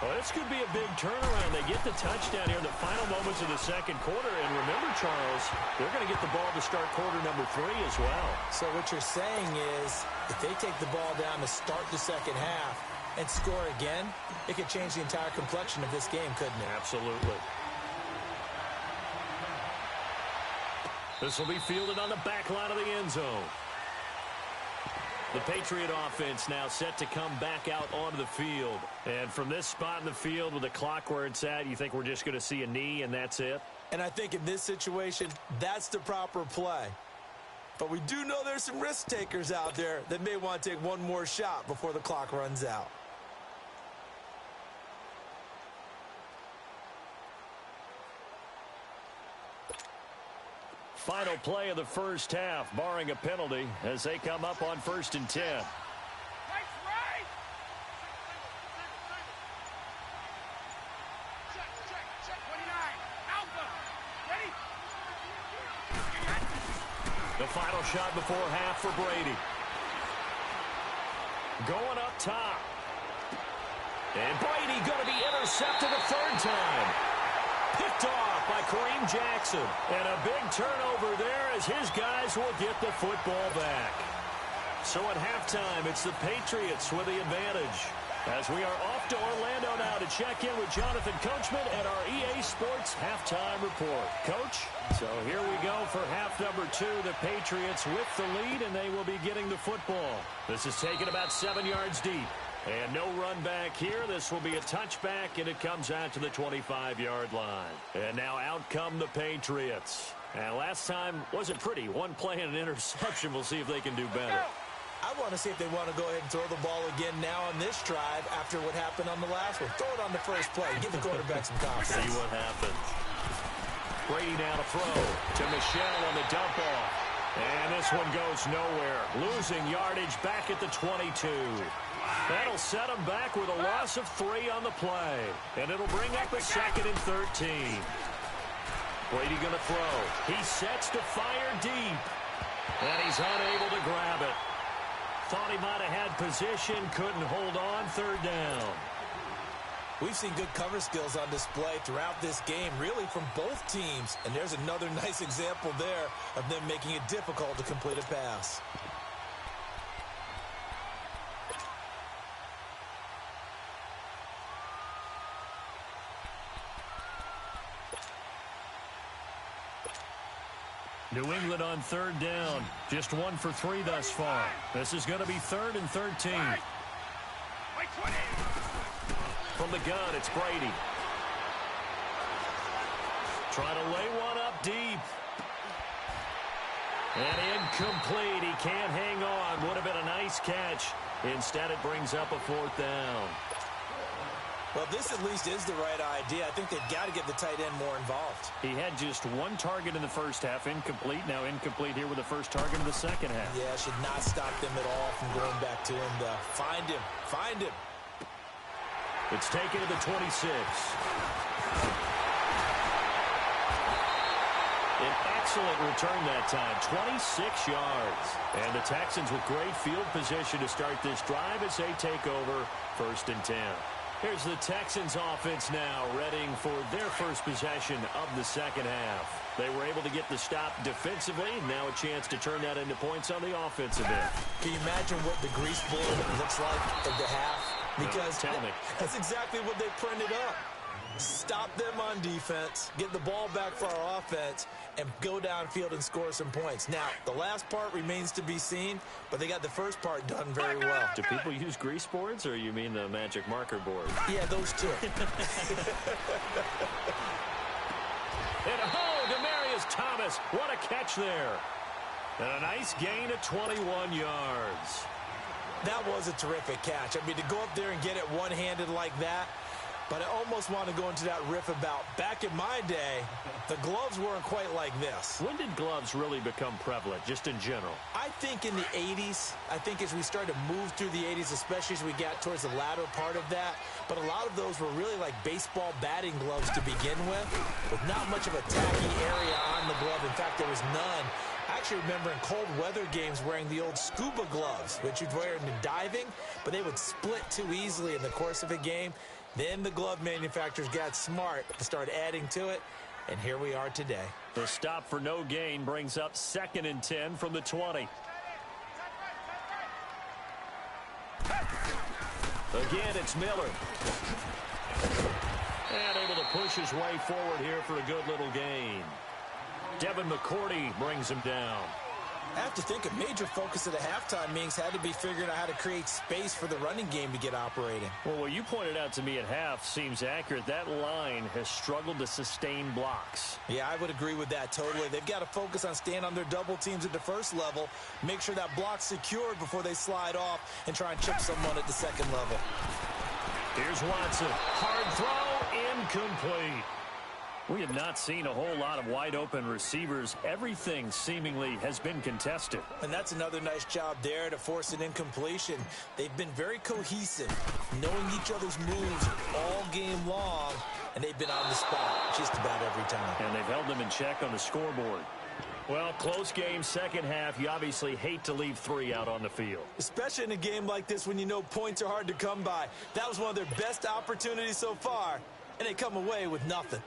Well, this could be a big turnaround. They get the touchdown here in the final moments of the second quarter. And remember, Charles, they're going to get the ball to start quarter number 3 as well. So what you're saying is if they take the ball down to start the second half and score again, it could change the entire complexion of this game, couldn't it? Absolutely. This will be fielded on the back line of the end zone. The Patriot offense now set to come back out onto the field. And from this spot in the field with the clock where it's at, you think we're just going to see a knee and that's it? And I think in this situation, that's the proper play. But we do know there's some risk takers out there that may want to take one more shot before the clock runs out. Final play of the first half, barring a penalty, as they come up on 1st and 10. Right. Check. 29. Alpha. Ready? The final shot before half for Brady. Going up top. And Brady going to be intercepted a 3rd time. Picked off by Kareem Jackson. And a big turnover there as his guys will get the football back. So at halftime, it's the Patriots with the advantage. As we are off to Orlando now to check in with Jonathan Coachman and our EA Sports halftime report. Coach, so here we go for half number 2. The Patriots with the lead, and they will be getting the football. This is taken about 7 yards deep. And no run back here. This will be a touchback, and it comes out to the 25-yard line. And now out come the Patriots. And last time wasn't pretty. One play and an interception. We'll see if they can do better. I want to see if they want to go ahead and throw the ball again now on this drive after what happened on the last one. Throw it on the first play. Give the quarterback some confidence. See what happens. Brady now to throw to Michelle on the dump off. And this one goes nowhere. Losing yardage back at the 22. That'll set him back with a loss of 3 on the play. And it'll bring up a 2nd and 13. Brady going to throw. He sets to fire deep. And he's unable to grab it. Thought he might have had position. Couldn't hold on. 3rd down. We've seen good cover skills on display throughout this game, really from both teams. And there's another nice example there of them making it difficult to complete a pass. New England on 3rd down. Just 1 for 3 thus far. This is going to be 3rd and 13. From the gun, it's Brady. Trying to lay one up deep. And incomplete. He can't hang on. Would have been a nice catch. Instead, it brings up a 4th down. Well, this at least is the right idea. I think they've got to get the tight end more involved. He had just 1 target in the first half, incomplete. Now incomplete here with the first target in the second half. Yeah, should not stop them at all from going back to him. Find him. Find him. It's taken to the 26. An excellent return that time, 26 yards. And the Texans with great field position to start this drive as they take over 1st and 10. Here's the Texans offense now, readying for their first possession of the second half. They were able to get the stop defensively. Now a chance to turn that into points on the offensive end. Can you imagine what the grease board looks like at the half? Because tell me. That's exactly what they printed up. Stop them on defense, get the ball back for our offense, and go downfield and score some points. Now, the last part remains to be seen, but they got the first part done very well. Do people use grease boards, or you mean the magic marker board? Yeah, those two. And Demaryius Thomas, what a catch there. And a nice gain of 21 yards. That was a terrific catch. I mean, to go up there and get it one-handed like that, but I almost want to go into that riff about back in my day, the gloves weren't quite like this. When did gloves really become prevalent, just in general? I think in the 80s. I think as we started to move through the 80s, especially as we got towards the latter part of that. But a lot of those were really like baseball batting gloves to begin with not much of a tacky area on the glove. In fact, there was none. I actually remember in cold weather games wearing the old scuba gloves, which you'd wear in diving, but they would split too easily in the course of a game. Then the glove manufacturers got smart to start adding to it, and here we are today. The stop for no gain brings up 2nd and 10 from the 20. Again, it's Miller. And able to push his way forward here for a good little gain. Devin McCourty brings him down. I have to think a major focus of the halftime meetings had to be figuring out how to create space for the running game to get operating. Well, what you pointed out to me at half seems accurate. That line has struggled to sustain blocks. Yeah, I would agree with that totally. They've got to focus on staying on their double teams at the first level, make sure that block's secured before they slide off and try and chip someone at the second level. Here's Watson. Hard throw, incomplete. We have not seen a whole lot of wide-open receivers. Everything seemingly has been contested. And that's another nice job there to force an incompletion. They've been very cohesive, knowing each other's moves all game long, and they've been on the spot just about every time. And they've held them in check on the scoreboard. Well, close game, second half. You obviously hate to leave 3 out on the field. Especially in a game like this when you know points are hard to come by. That was one of their best opportunities so far, and they come away with nothing.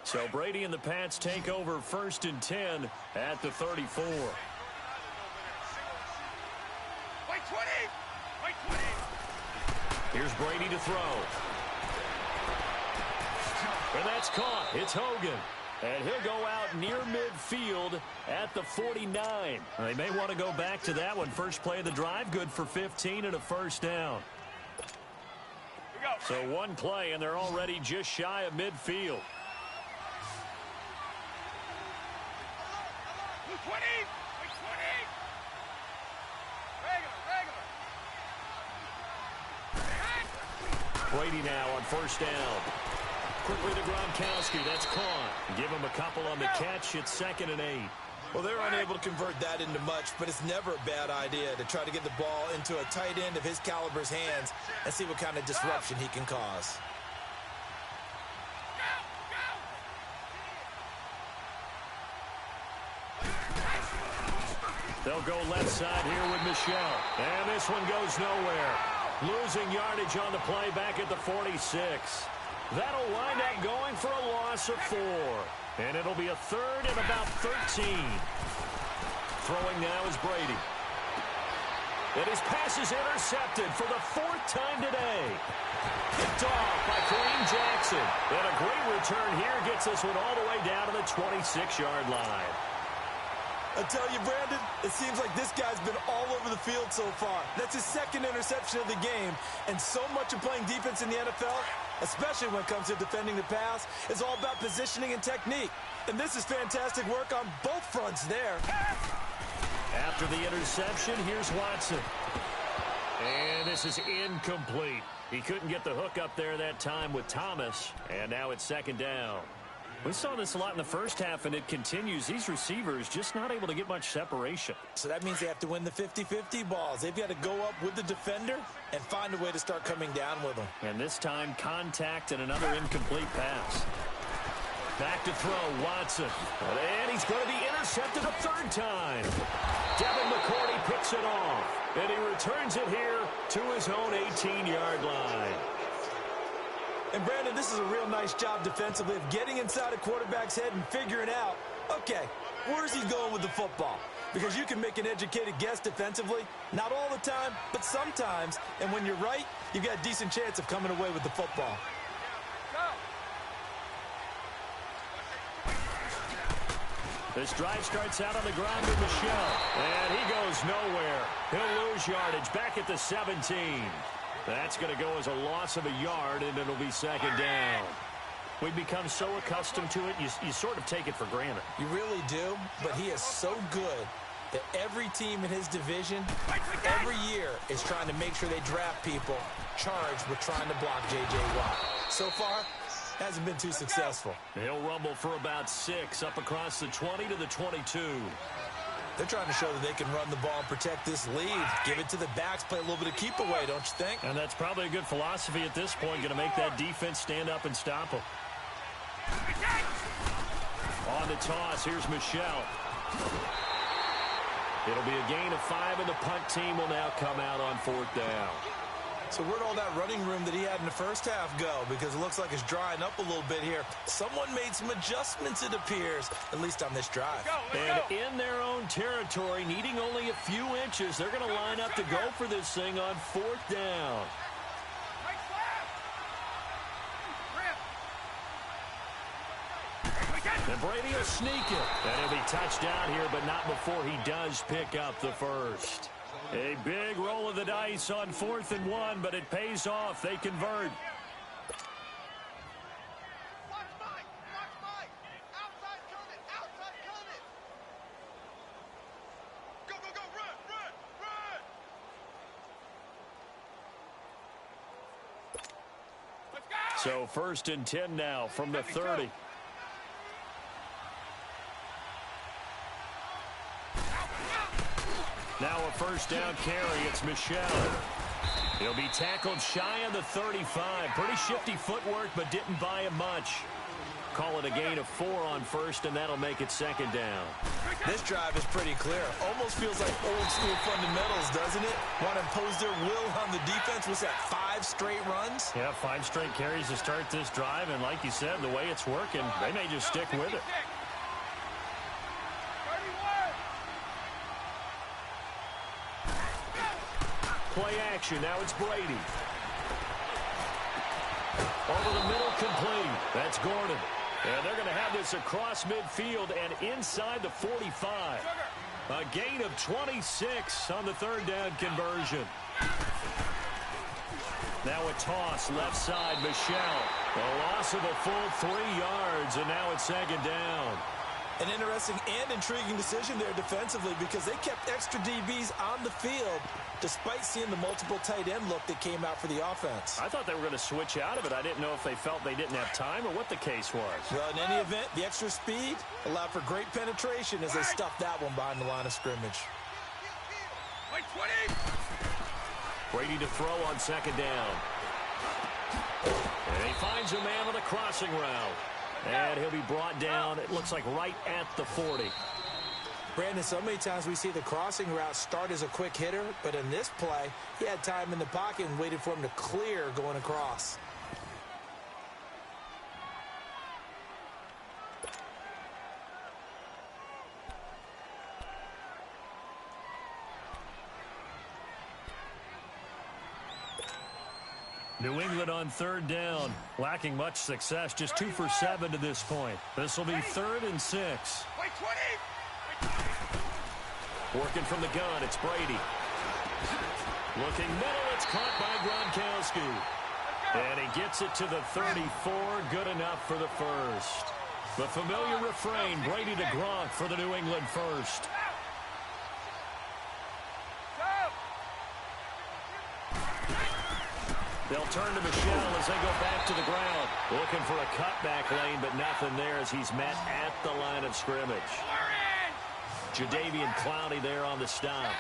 So Brady and the Pats take over 1st and 10 at the 34. Wait 20! Wait 20! Here's Brady to throw. And that's caught. It's Hogan. And he'll go out near midfield at the 49. They may want to go back to that one. First play of the drive, good for 15 and a first down. So one play, and they're already just shy of midfield. 20! Wait 20! Regular! Brady now on first down. Quickly to Gronkowski. That's caught. Give him a couple on the catch. It's 2nd and 8. Well, they're unable to convert that into much, but it's never a bad idea to try to get the ball into a tight end of his caliber's hands and see what kind of disruption he can cause. They'll go left side here with Michelle. And this one goes nowhere. Losing yardage on the play back at the 46. That'll wind up going for a loss of 4. And it'll be a 3rd and about 13. Throwing now is Brady. And his pass is intercepted for the 4th time today. Picked off by Kareem Jackson. And a great return here gets this one all the way down to the 26-yard line. I tell you, Brandon, it seems like this guy's been all over the field so far. That's his 2nd interception of the game. And so much of playing defense in the NFL, especially when it comes to defending the pass, is all about positioning and technique. And this is fantastic work on both fronts there. After the interception, here's Watson. And this is incomplete. He couldn't get the hook up there that time with Thomas. And now it's 2nd down. We saw this a lot in the first half, and it continues. These receivers just not able to get much separation. So that means they have to win the 50-50 balls. They've got to go up with the defender and find a way to start coming down with them. And this time, contact and another incomplete pass. Back to throw, Watson. And he's going to be intercepted a 3rd time. Devin McCourty picks it off. And he returns it here to his own 18-yard line. And, Brandon, this is a real nice job defensively of getting inside a quarterback's head and figuring out, okay, where's he going with the football? Because you can make an educated guess defensively, not all the time, but sometimes. And when you're right, you've got a decent chance of coming away with the football. This drive starts out on the ground with Michel, and he goes nowhere. He'll lose yardage back at the 17. That's going to go as a loss of a yard, and it'll be second down. We've become so accustomed to it, you sort of take it for granted. You really do, but he is so good that every team in his division, every year, is trying to make sure they draft people charged with trying to block J.J. Watt. So far, hasn't been too successful. He'll rumble for about 6 up across the 20 to the 22. They're trying to show that they can run the ball and protect this lead. Give it to the backs, play a little bit of keep away, don't you think? And that's probably a good philosophy at this point, going to make that defense stand up and stop them. On the toss, here's Michel. It'll be a gain of 5, and the punt team will now come out on 4th down. So where'd all that running room that he had in the first half go? Because it looks like it's drying up a little bit here. Someone made some adjustments, it appears, at least on this drive. And in their own territory, needing only a few inches, they're going to line up to go for this thing on 4th down. And Brady will sneak it. And he'll be touched down here, but not before he does pick up the first. A big roll of the dice on 4th and 1, but it pays off. They convert. So 1st and 10 now from the 30. Now a 1st down carry. It's Michel. He'll be tackled shy of the 35. Pretty shifty footwork, but didn't buy him much. Call it a gain of 4 on 1st, and that'll make it 2nd down. This drive is pretty clear. Almost feels like old school fundamentals, doesn't it? Want to impose their will on the defense. Was that 5 straight runs? Yeah, 5 straight carries to start this drive, and like you said, the way it's working, they may just stick with it. Play action. Now it's Brady. Over the middle, complete. That's Gordon. And they're going to have this across midfield and inside the 45. A gain of 26 on the 3rd down conversion. Now a toss, left side, Michel. A loss of a full 3 yards, and now it's 2nd down. An interesting and intriguing decision there defensively because they kept extra DBs on the field despite seeing the multiple tight end look that came out for the offense. I thought they were going to switch out of it. I didn't know if they felt they didn't have time or what the case was. Well, in any event, the extra speed allowed for great penetration as they stuffed that one behind the line of scrimmage. Brady to throw on 2nd down. And he finds a man on the crossing route. And he'll be brought down, it looks like right at the 40. Brandon, so many times we see the crossing route start as a quick hitter, but in this play, he had time in the pocket and waited for him to clear going across. New England on 3rd down, lacking much success, just 2 for 7 to this point. This will be 3rd and 6. Working from the gun, it's Brady. Looking middle, it's caught by Gronkowski. And he gets it to the 34, good enough for the first. The familiar refrain, Brady to Gronk for the New England first. They'll turn to Michel as they go back to the ground. Looking for a cutback lane, but nothing there as he's met at the line of scrimmage. Jadeveon Clowney there on the stop.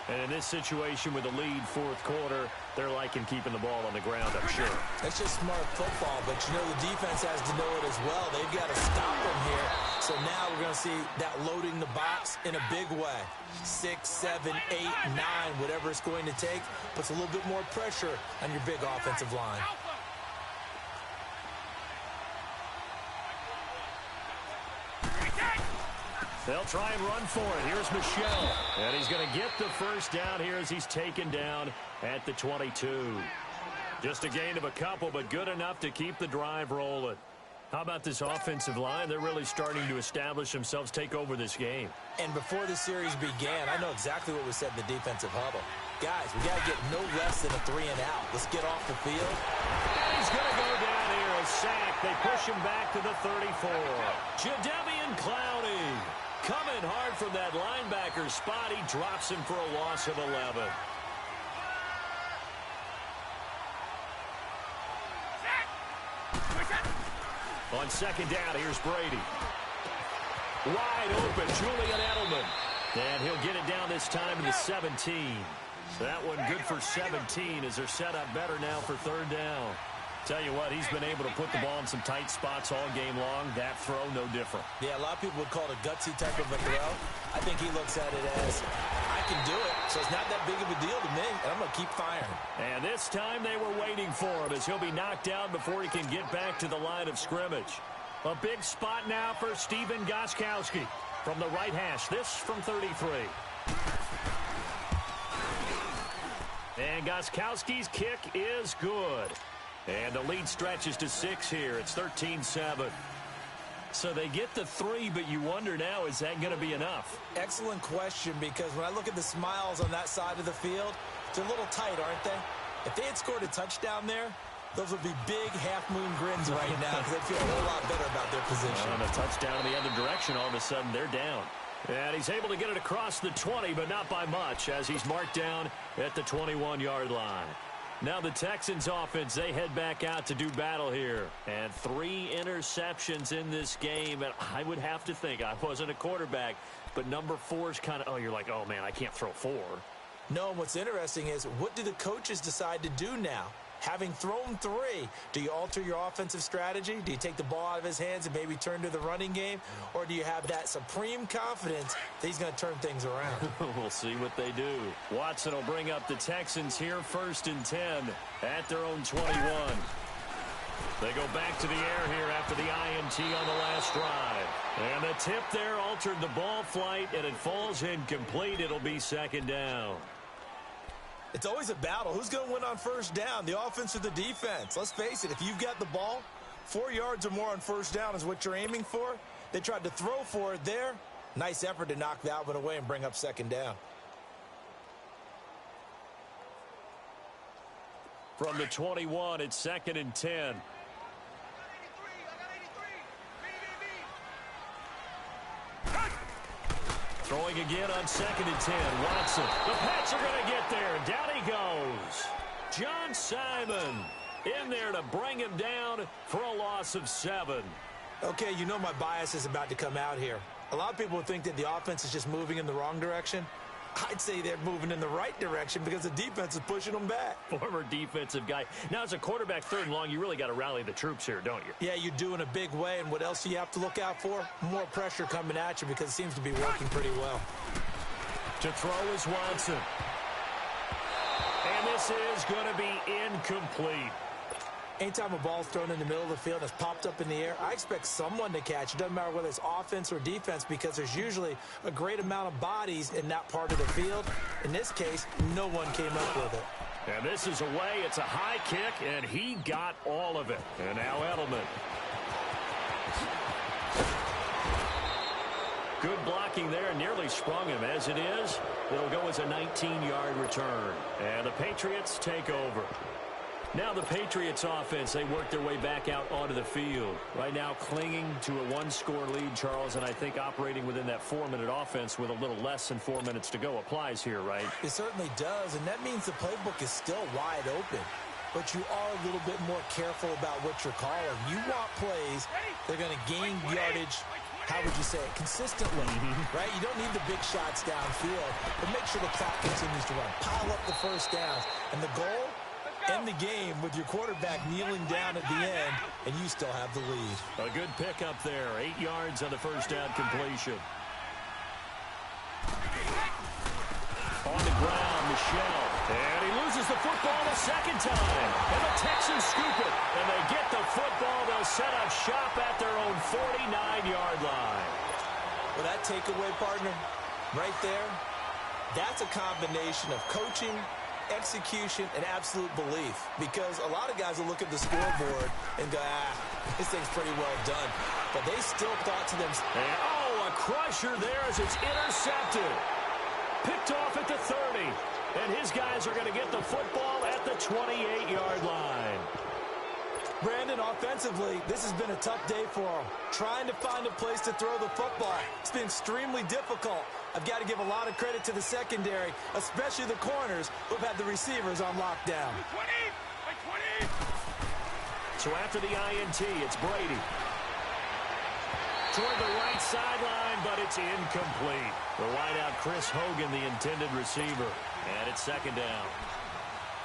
And in this situation with the lead fourth quarter, they're liking keeping the ball on the ground, I'm sure. That's just smart football, but you know the defense has to know it as well. They've got to stop them here. So now we're going to see that loading the box in a big way. 6, 7, 8, 9, whatever it's going to take, puts a little bit more pressure on your big offensive line. They'll try and run for it. Here's Michel. And he's going to get the first down here as he's taken down at the 22. Just a gain of a couple, but good enough to keep the drive rolling. How about this offensive line? They're really starting to establish themselves, take over this game. And before the series began, I know exactly what was said in the defensive huddle. Guys, we got to get no less than a 3 and out. Let's get off the field. And he's going to go down here, a sack. They push him back to the 34. Jadeveon Clowney coming hard from that linebacker spot. He drops him for a loss of 11. On second down, here's Brady. Wide open, Julian Edelman. And he'll get it down this time in the 17. So that one good for 17 as they're set up better now for third down. Tell you what, he's been able to put the ball in some tight spots all game long. That throw, no different. Yeah, a lot of people would call it a gutsy type of a throw. I think he looks at it as, I can do it, so it's not that big of a deal to me, and I'm going to keep firing. And this time they were waiting for him as he'll be knocked down before he can get back to the line of scrimmage. A big spot now for Stephen Gostkowski from the right hash. This from 33. And Gostkowski's kick is good. And the lead stretches to 6 here. It's 13-7. So they get the 3, but you wonder now, is that going to be enough? Excellent question, because when I look at the smiles on that side of the field, they're a little tight, aren't they? If they had scored a touchdown there, those would be big half-moon grins right now because they feel a whole lot better about their position. And a touchdown in the other direction, all of a sudden they're down. And he's able to get it across the 20, but not by much, as he's marked down at the 21-yard line. Now the Texans offense, they head back out to do battle here. And 3 interceptions in this game. And I would have to think, I wasn't a quarterback, but number 4 is kind of, oh, you're like, oh, man, I can't throw 4. No, and what's interesting is, what do the coaches decide to do now? Having thrown 3, do you alter your offensive strategy? Do you take the ball out of his hands and maybe turn to the running game? Or do you have that supreme confidence that he's going to turn things around? We'll see what they do. Watson will bring up the Texans here, 1st and 10 at their own 21. They go back to the air here after the INT on the last drive. And the tip there altered the ball flight, and it falls incomplete. It'll be 2nd down. It's always a battle. Who's going to win on 1st down, the offense or the defense? Let's face it, if you've got the ball, 4 yards or more on 1st down is what you're aiming for. They tried to throw for it there. Nice effort to knock that one away and bring up 2nd down. From the 21, it's 2nd and 10. Throwing again on 2nd and 10. Watson. The Pats are going to get there. Down he goes. John Simon in there to bring him down for a loss of 7. Okay, you know my bias is about to come out here. A lot of people think that the offense is just moving in the wrong direction. I'd say they're moving in the right direction because the defense is pushing them back. Former defensive guy. Now, as a quarterback 3rd and long, you really got to rally the troops here, don't you? Yeah, you do in a big way. And what else do you have to look out for? More pressure coming at you because it seems to be working pretty well. To throw is Watson. And this is going to be incomplete. Anytime a ball's thrown in the middle of the field and it's popped up in the air, I expect someone to catch. It doesn't matter whether it's offense or defense because there's usually a great amount of bodies in that part of the field. In this case, no one came up with it. And this is away. It's a high kick, and he got all of it. And now Edelman. Good blocking there, nearly sprung him. As it is, it'll go as a 19-yard return. And the Patriots take over. Now the Patriots offense, they work their way back out onto the field. Right now clinging to a 1-score lead, Charles, and I think operating within that 4-minute offense with a little less than 4 minutes to go applies here, right? It certainly does, and that means the playbook is still wide open. But you are a little bit more careful about what you're calling. You want plays that are going to gain yardage how would you say it, consistently, right? You don't need the big shots downfield, but make sure the clock continues to run. Pile up the first downs. And the goal, end the game with your quarterback kneeling down at the end, and you still have the lead. A good pickup there. 8 yards on the first down completion. On the ground, Michelle. And he loses the football a second time. And the Texans scoop it. And they get the football. They'll set up shop at their own 49-yard line. Well, that takeaway, partner, right there, that's a combination of coaching, execution, and absolute belief. Because a lot of guys will look at the scoreboard and go, this thing's pretty well done. But they still thought to themselves. And, a crusher there as it's intercepted. Picked off at the 30. And his guys are going to get the football at the 28-yard line. Brandon, offensively, this has been a tough day for him. Trying to find a place to throw the football. It's been extremely difficult. I've got to give a lot of credit to the secondary, especially the corners who've had the receivers on lockdown. 20! So after the INT, it's Brady. Toward the right sideline, but it's incomplete. The wideout, Chris Hogan, the intended receiver. And it's second down.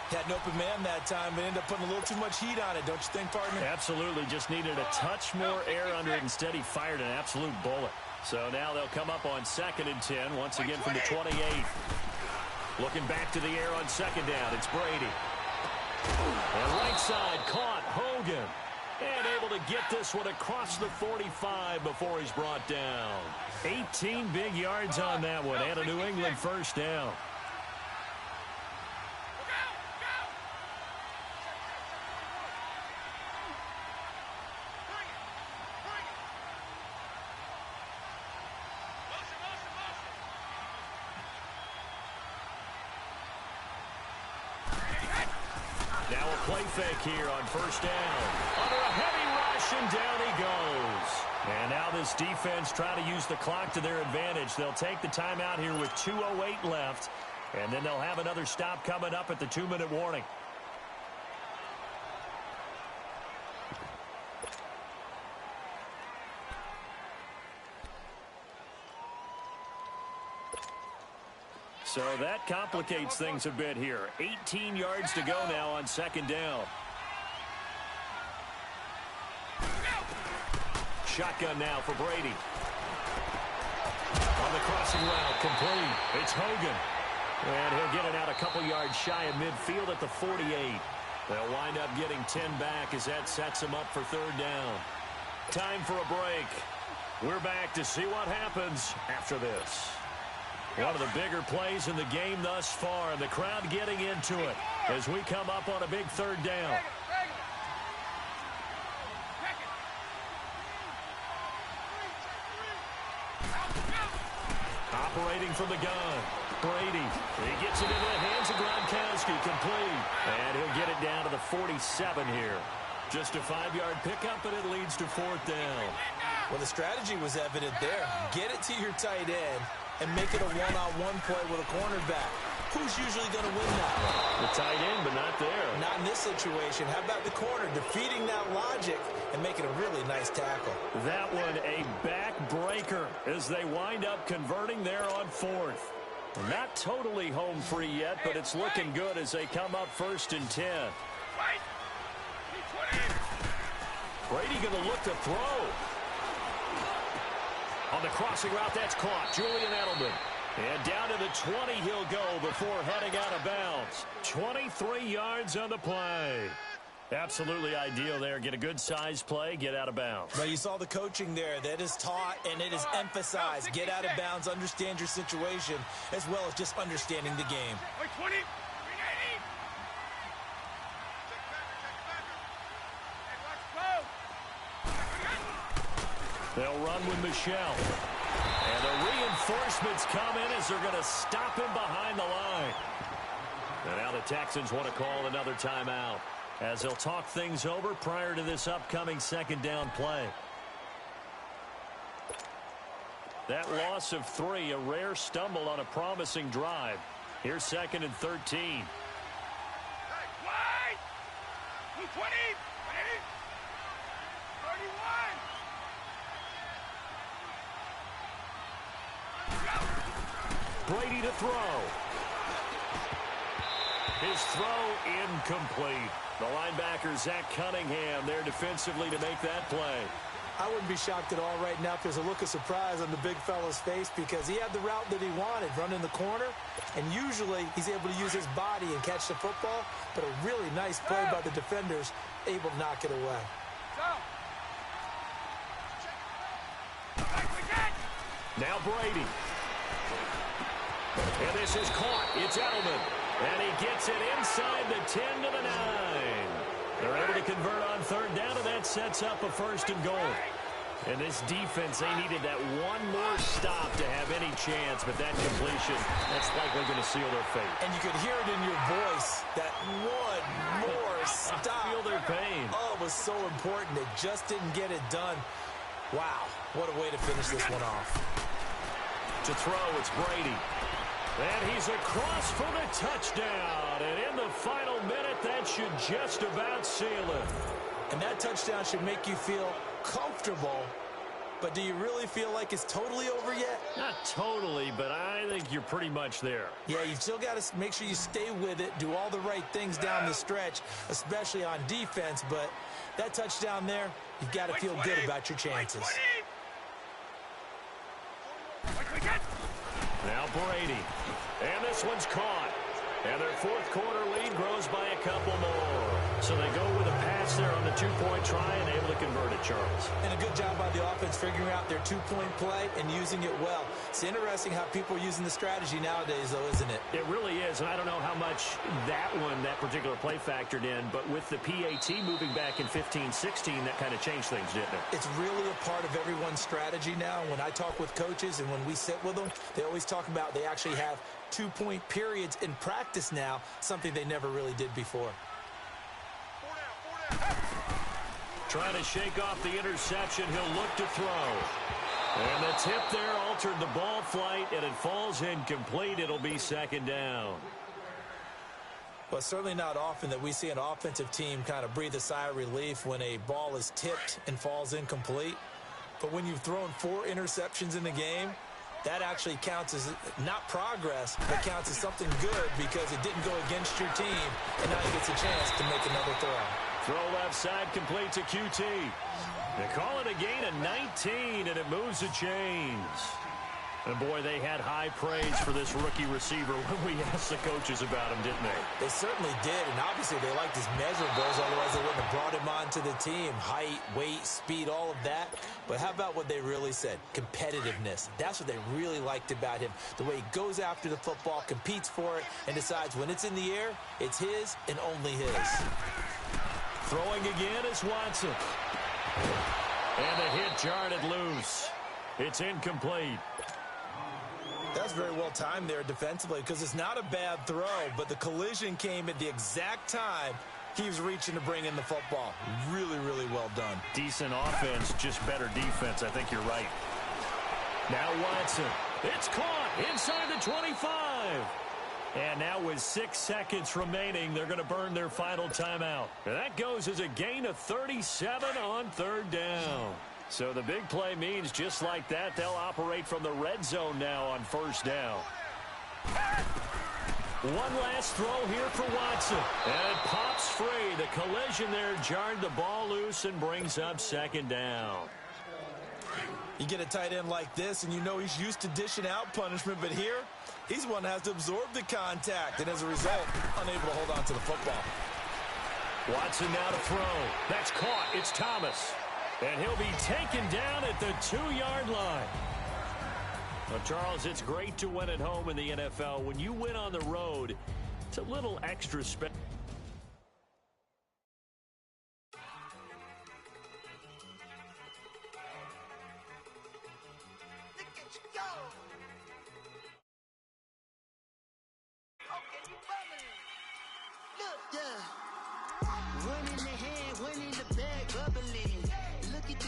Had an open man that time, but ended up putting a little too much heat on it, don't you think, partner? Absolutely. Just needed a touch more air under it. Instead, he fired an absolute bullet. So now they'll come up on 2nd and 10, once again from the 28. Looking back to the air on second down, it's Brady. And right side, caught Hogan. And able to get this one across the 45 before he's brought down. 18 big yards on that one, and a New England first down. Now a play fake here on first down. Under a heavy rush, and down he goes. And now this defense trying to use the clock to their advantage. They'll take the timeout here with 2:08 left, and then they'll have another stop coming up at the 2-minute warning. So that complicates things a bit here. 18 yards to go now on second down. Shotgun now for Brady. On the crossing route, complete. It's Hogan. And he'll get it out a couple yards shy of midfield at the 48. They'll wind up getting 10 back as that sets them up for third down. Time for a break. We're back to see what happens after this. One of the bigger plays in the game thus far, and the crowd getting into it as we come up on a big third down. Operating from the gun, Brady. He gets it into the hands of Gronkowski, complete. And he'll get it down to the 47 here. Just a 5-yard pickup, and it leads to fourth down. Well, the strategy was evident there. Get it to your tight end and make it a one-on-one play with a cornerback. Who's usually going to win that one? The tight end, but not there. Not in this situation. How about the corner defeating that logic and making a really nice tackle? That one a backbreaker as they wind up converting there on fourth. Not totally home free yet, but it's looking good as they come up 1st and 10. Brady going to look to throw. On the crossing route, that's caught. Julian Edelman. And down to the 20 he'll go before heading out of bounds. 23 yards on the play. Absolutely ideal there. Get a good size play, get out of bounds. Well, you saw the coaching there. That is taught and it is emphasized. Get out of bounds, understand your situation, as well as just understanding the game. 20. They'll run with Michelle. And the reinforcements come in as they're going to stop him behind the line. And now the Texans want to call another timeout as they'll talk things over prior to this upcoming second down play. That loss of 3, a rare stumble on a promising drive. Here's 2nd and 13. 20. 31. Brady to throw. His throw incomplete. The linebacker, Zach Cunningham, there defensively to make that play. I wouldn't be shocked at all right now if there's a look of surprise on the big fella's face because he had the route that he wanted, running the corner, and usually he's able to use his body and catch the football, but a really nice play by the defenders, able to knock it away. Now Brady. And this is caught. It's Edelman. And he gets it inside the 10 to the 9. They're able to convert on third down, and that sets up a 1st and goal. And this defense, they needed that one more stop to have any chance, but that completion, that's likely going to seal their fate. And you could hear it in your voice, that one more stop. Feel their pain. Oh, it was so important. It just didn't get it done. Wow, what a way to finish this one off. To throw, it's Brady. And he's across for the touchdown. And in the final minute, that should just about seal it. And that touchdown should make you feel comfortable. But do you really feel like it's totally over yet? Not totally, but I think you're pretty much there. Yeah, you still got to make sure you stay with it, do all the right things down the stretch, especially on defense. But that touchdown there, you've got to feel good about your chances. Now Brady. And this one's caught. And their fourth quarter lead grows by a couple more. So they go with a pass there on the two-point try and able to convert it, Charles. And a good job by the offense figuring out their two-point play and using it well. It's interesting how people are using the strategy nowadays, though, isn't it? It really is, and I don't know how much that particular play factored in, but with the PAT moving back in 15-16, that kind of changed things, didn't it? It's really a part of everyone's strategy now. When I talk with coaches and when we sit with them, they always talk about they actually have two-point periods in practice now, something they never really did before. Trying to shake off the interception. He'll look to throw. And the tip there altered the ball flight, and it falls incomplete. It'll be 2nd down. Well, it's certainly not often that we see an offensive team kind of breathe a sigh of relief when a ball is tipped and falls incomplete. But when you've thrown 4 interceptions in the game, that actually counts as not progress, but counts as something good because it didn't go against your team, and now he gets a chance to make another throw. Throw left side, complete to QT. They call it a gain of 19, and it moves the chains. And, boy, they had high praise for this rookie receiver when we asked the coaches about him, didn't they? They certainly did, and obviously they liked his measurables, otherwise they wouldn't have brought him onto the team. Height, weight, speed, all of that. But how about what they really said? Competitiveness. That's what they really liked about him. The way he goes after the football, competes for it, and decides when it's in the air, it's his and only his. Throwing again is Watson. And the hit jarred it loose. It's incomplete. That's very well timed there defensively because it's not a bad throw, but the collision came at the exact time he was reaching to bring in the football. Really, really well done. Decent offense, just better defense. I think you're right. Now Watson. It's caught inside the 25. And now with 6 seconds remaining, they're going to burn their final timeout. And that goes as a gain of 37 on 3rd down. So the big play means just like that, they'll operate from the red zone now on 1st down. One last throw here for Watson. And it pops free. The collision there jarred the ball loose and brings up 2nd down. You get a tight end like this, and you know he's used to dishing out punishment, but here, he's one that has to absorb the contact, and as a result, unable to hold on to the football. Watson now to throw. That's caught. It's Thomas. And he'll be taken down at the 2-yard line. Well, Charles, it's great to win at home in the NFL. When you win on the road, it's a little extra special.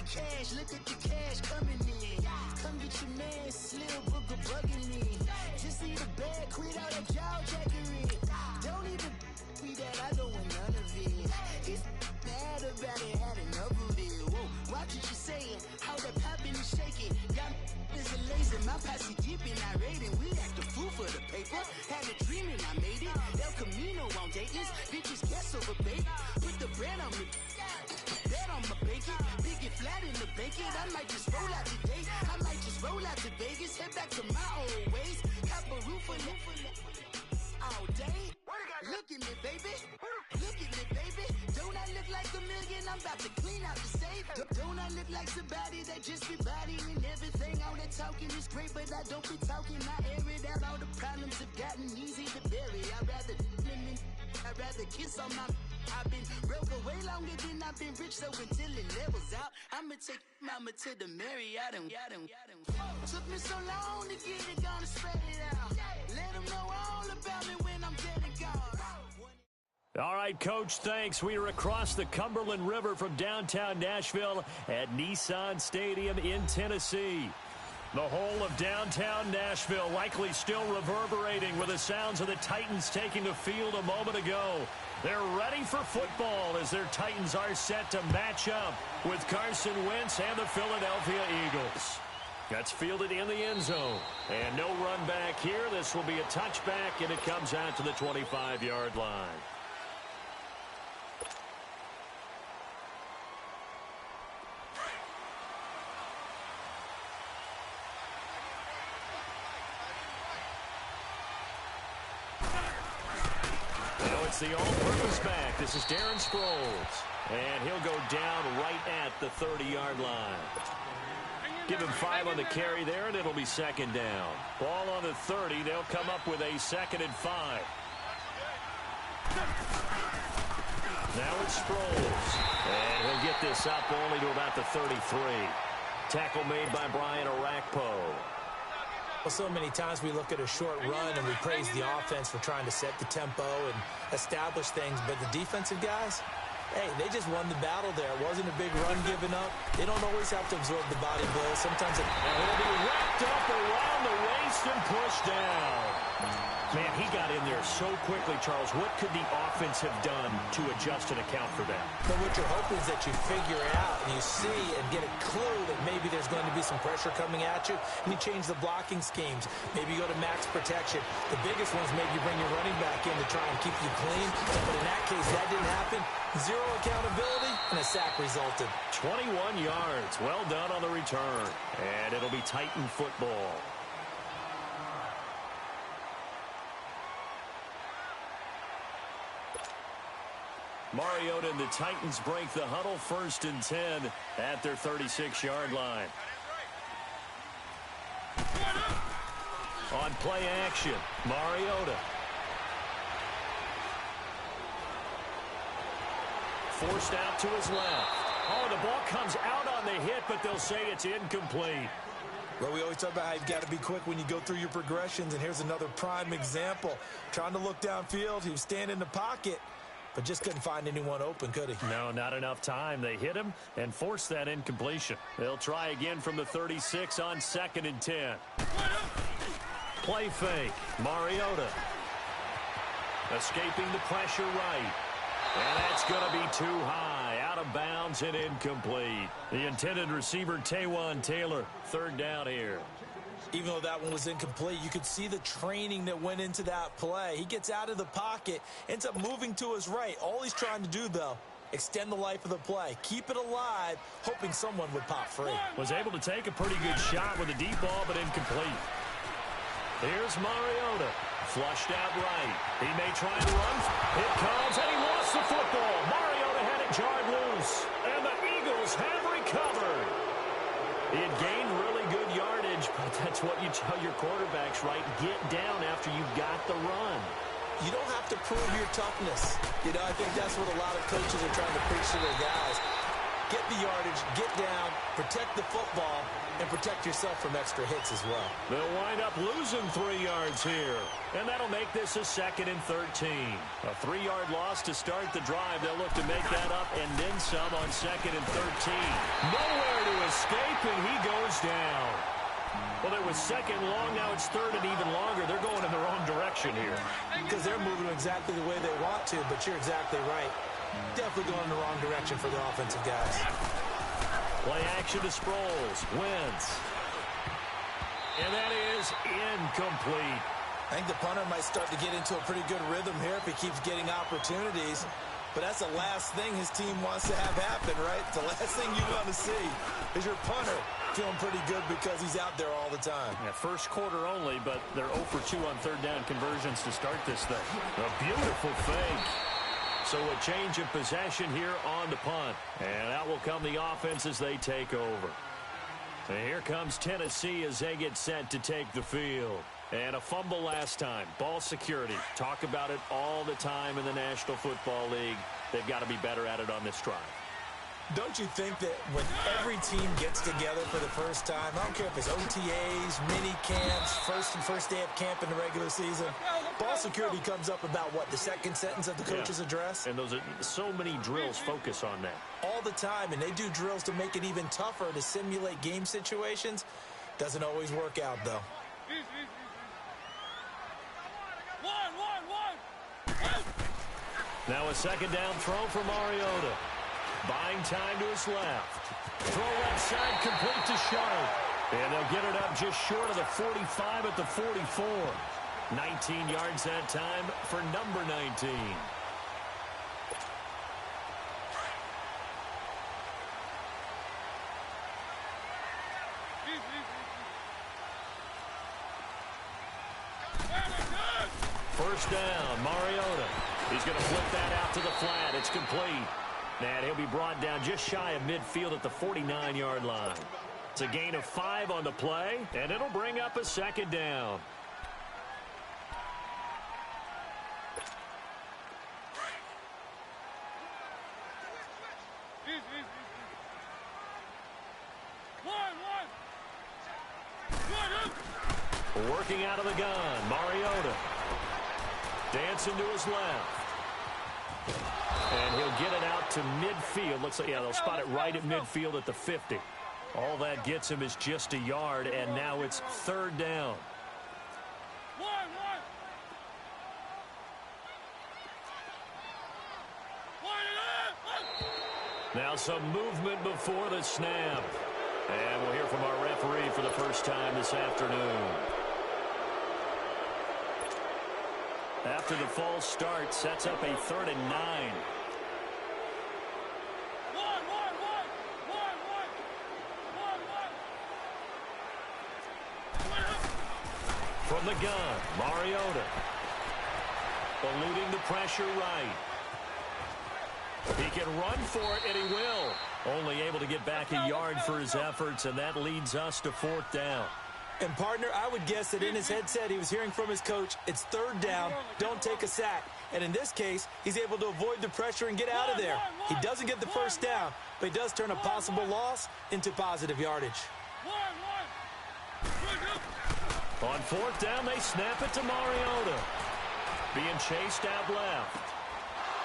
Cash, look at the cash coming in. Come get your man, Slim Booker bugging me. Just see the bag, quit out that jaw jackery. Don't even be that, I don't want none of it. It's bad about it, had enough of it. Whoa, watch what you're saying, how that poppin' and shaking. Got There's a laser, my posse deep and I raiding. We act a fool for the paper. Had a dream and I made it. El Camino on Dayton's. Bitches guess over bait. Put the brand on me. Bet on my bacon. Big it flat in the bacon. I might just roll out today. I might just roll out to Vegas. Head back to my old ways. Have a roof all day. Look at me, baby. Look at me, baby. Don't I look like a million? I'm about to clean out the safe. Don't I look like somebody that just be bodying everything? All that talking is great, but I don't be talking. I air it out. All the problems have gotten easy to bury. I'd rather kiss on my. I've been broke away longer than I've been rich, so until it levels out, I'ma take mama to the Marriott and took me so long to get it, gonna spread it out. Let them know all about me when I'm dead and gone. All right, Coach, thanks. We are across the Cumberland River from downtown Nashville at Nissan Stadium in Tennessee. The whole of downtown Nashville likely still reverberating with the sounds of the Titans taking the field a moment ago. They're ready for football as their Titans are set to match up with Carson Wentz and the Philadelphia Eagles. That's fielded in the end zone. And no run back here. This will be a touchback, and it comes out to the 25-yard line. It's the all-purpose back. This is Darren Sproles. And he'll go down right at the 30-yard line. Give him 5 on the carry there, and it'll be second down. Ball on the 30. They'll come up with a 2nd and 5. Now it's Sproles. And he'll get this up only to about the 33. Tackle made by Brian Orakpo. Well, so many times we look at a short run and we praise the offense for trying to set the tempo and establish things, but the defensive guys, hey, they just won the battle there. It wasn't a big run given up. They don't always have to absorb the body blows. Sometimes it'll be wrapped up around the waist and pushed down. Man, he got in there so quickly, Charles. What could the offense have done to adjust and account for that? But what you're hoping is that you figure out and you see and get a clue that maybe there's going to be some pressure coming at you, and you change the blocking schemes. Maybe you go to max protection. The biggest one is maybe you bring your running back in to try and keep you clean. But in that case, that didn't happen. Zero accountability, and a sack resulted. 21 yards. Well done on the return. And it'll be Titan football. Mariota and the Titans break the huddle, 1st and 10 at their 36-yard line. On play action, Mariota. Forced out to his left. Oh, the ball comes out on the hit, but they'll say it's incomplete. Well, we always talk about how you've got to be quick when you go through your progressions, and here's another prime example. Trying to look downfield, he was standing in the pocket, but just couldn't find anyone open, could he? No, not enough time. They hit him and forced that incompletion. They'll try again from the 36 on 2nd and 10. Play fake. Mariota. Escaping the pressure right. And that's going to be too high. Out of bounds and incomplete. The intended receiver, Taywan Taylor. 3rd down here. Even though that one was incomplete, you could see the training that went into that play. He gets out of the pocket, ends up moving to his right. All he's trying to do, though, extend the life of the play. Keep it alive, hoping someone would pop free. Was able to take a pretty good shot with a deep ball, but incomplete. Here's Mariota. Flushed out right. He may try and run. It comes, and he lost the football. Mariota had it jarred loose, and the Eagles have recovered. He had gained really good yardage, but that's what you tell your quarterbacks, right? Get down after you got the run. You don't have to prove your toughness. You know, I think that's what a lot of coaches are trying to preach to their guys. Get the yardage, get down, protect the football, and protect yourself from extra hits as well. They'll wind up losing 3 yards here, and that'll make this a 2nd and 13. A 3-yard loss to start the drive. They'll look to make that up and then some on 2nd and 13. Nowhere to escape, and he goes down. Well, it was 2nd long. Now it's 3rd and even longer. They're going in the wrong direction here. Because they're moving exactly the way they want to, but you're exactly right. Definitely going in the wrong direction for the offensive guys. Play action to Sproles. Wentz. And that is incomplete. I think the punter might start to get into a pretty good rhythm here if he keeps getting opportunities. But that's the last thing his team wants to have happen, right? The last thing you want to see is your punter feeling pretty good because he's out there all the time. Yeah, first quarter only, but they're 0 for 2 on third down conversions to start this thing. A beautiful fake. So a change of possession here on the punt. And out will come the offense as they take over. And here comes Tennessee as they get set to take the field. And a fumble last time. Ball security. Talk about it all the time in the National Football League. They've got to be better at it on this drive. Don't you think that when every team gets together for the first time, I don't care if it's OTAs, mini camps, first day of camp in the regular season, ball security comes up about, what, the second sentence of the coach's address? And those are so many drills focus on that. All the time, and they do drills to make it even tougher to simulate game situations. Doesn't always work out, though. Now a second down throw for Mariota. Buying time to his left. Throw left side, complete to Sharp. And they'll get it up just short of the 45 at the 44. 19 yards that time for number 19. First down, Mariota. He's going to flip that out to the flat. It's complete. And he'll be brought down just shy of midfield at the 49-yard line. It's a gain of 5 on the play, and it'll bring up a second down. Working out of the gun, Mariota. Dancing to his left. And he'll get it out to midfield. Looks like, yeah, they'll spot it right at midfield at the 50. All that gets him is just a yard, and now it's third down. Now some movement before the snap. And we'll hear from our referee for the first time this afternoon. After the false start, sets up a 3rd and 9. From the gun, Mariota. Eluding the pressure right. He can run for it, and he will. Only able to get back a yard for his efforts, and that leads us to 4th down. And, partner, I would guess that in his headset he was hearing from his coach, it's 3rd down, don't take a sack. And in this case, he's able to avoid the pressure and get out of there. He doesn't get the first down, but he does turn a possible loss into positive yardage. On 4th down, they snap it to Mariota. Being chased out left.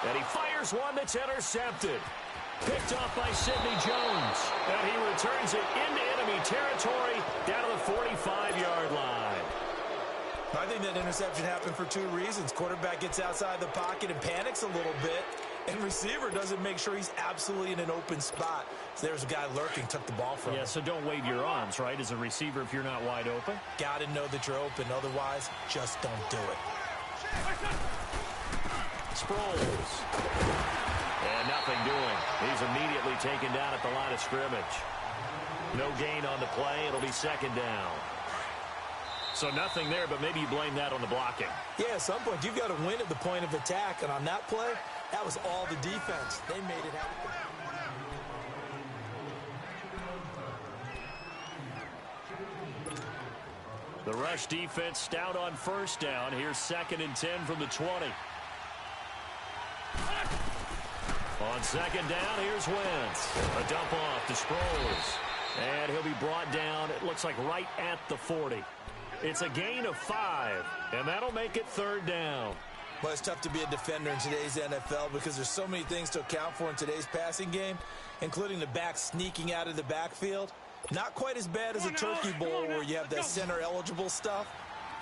And he fires one that's intercepted. Picked off by Sidney Jones. And he returns it into enemy territory down to the 45-yard line. I think that interception happened for 2 reasons. Quarterback gets outside the pocket and panics a little bit. And receiver doesn't make sure he's absolutely in an open spot. So there's a guy lurking, took the ball from him. Yeah, so don't wave your arms, right, as a receiver if you're not wide open. Got to know that you're open. Otherwise, just don't do it. Sproles. And nothing doing. He's immediately taken down at the line of scrimmage. No gain on the play. It'll be 2nd down. So nothing there, but maybe you blame that on the blocking. Yeah, at some point, you've got to win at the point of attack. And on that play, that was all the defense. They made it happen. The rush defense stout on 1st down. Here's 2nd and 10 from the 20. On 2nd down, here's Wentz. A dump off to Sproles. And he'll be brought down, it looks like right at the 40. It's a gain of 5, and that'll make it 3rd down. Well, it's tough to be a defender in today's NFL because there's so many things to account for in today's passing game, including the back sneaking out of the backfield. Not quite as bad as a turkey bowl where you have that center-eligible stuff,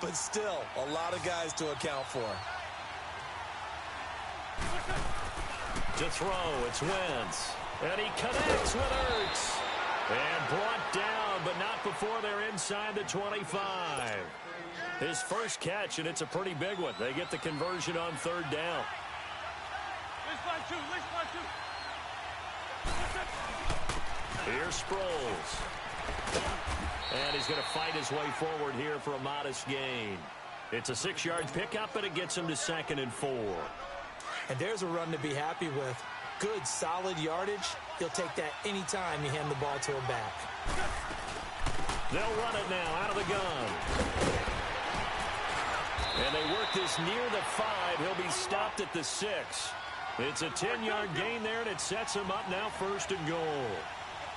but still a lot of guys to account for. To throw, it's Wentz. And he connects with Ertz. And brought down, but not before they're inside the 25. His first catch, and it's a pretty big one. They get the conversion on third down. Here's Sproles. And he's going to fight his way forward here for a modest gain. It's a 6-yard pickup, and it gets him to 2nd and 4. And there's a run to be happy with. Good, solid yardage. He'll take that anytime you hand the ball to him back. They'll run it now out of the gun. And they work this near the 5. He'll be stopped at the 6. It's a 10-yard gain there, and it sets him up now 1st and goal.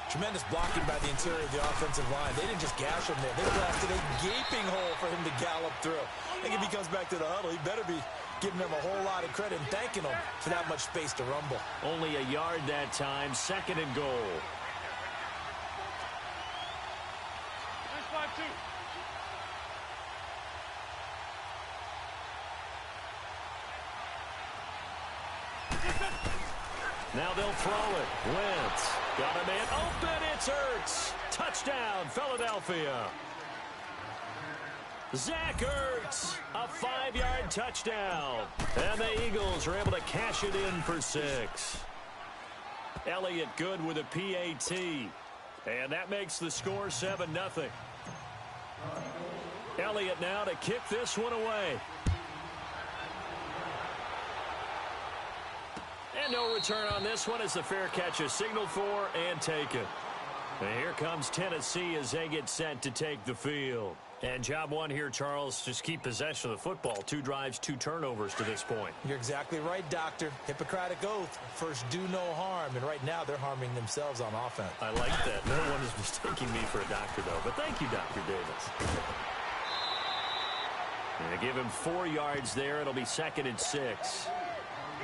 Tremendous blocking by the interior of the offensive line. They didn't just gash him there. They blasted a gaping hole for him to gallop through. I think if he comes back to the huddle, he better be giving them a whole lot of credit and thanking them for that much space to rumble. Only a yard that time, 2nd and goal. Now they'll throw it. Wentz got a man open. It's Ertz. Touchdown, Philadelphia. Zach Ertz, a 5-yard touchdown. And the Eagles are able to cash it in for 6. Elliott good with a PAT. And that makes the score 7-0. Elliott now to kick this one away. And no return on this one as the fair catch is signaled for and taken. And here comes Tennessee as they get set to take the field. And job one here, Charles, just keep possession of the football. 2 drives, 2 turnovers to this point. You're exactly right, Doctor. Hippocratic oath. First, do no harm. And right now, they're harming themselves on offense. I like that. No one is mistaking me for a doctor, though. But thank you, Dr. Davis. And they give him 4 yards there. It'll be 2nd and 6.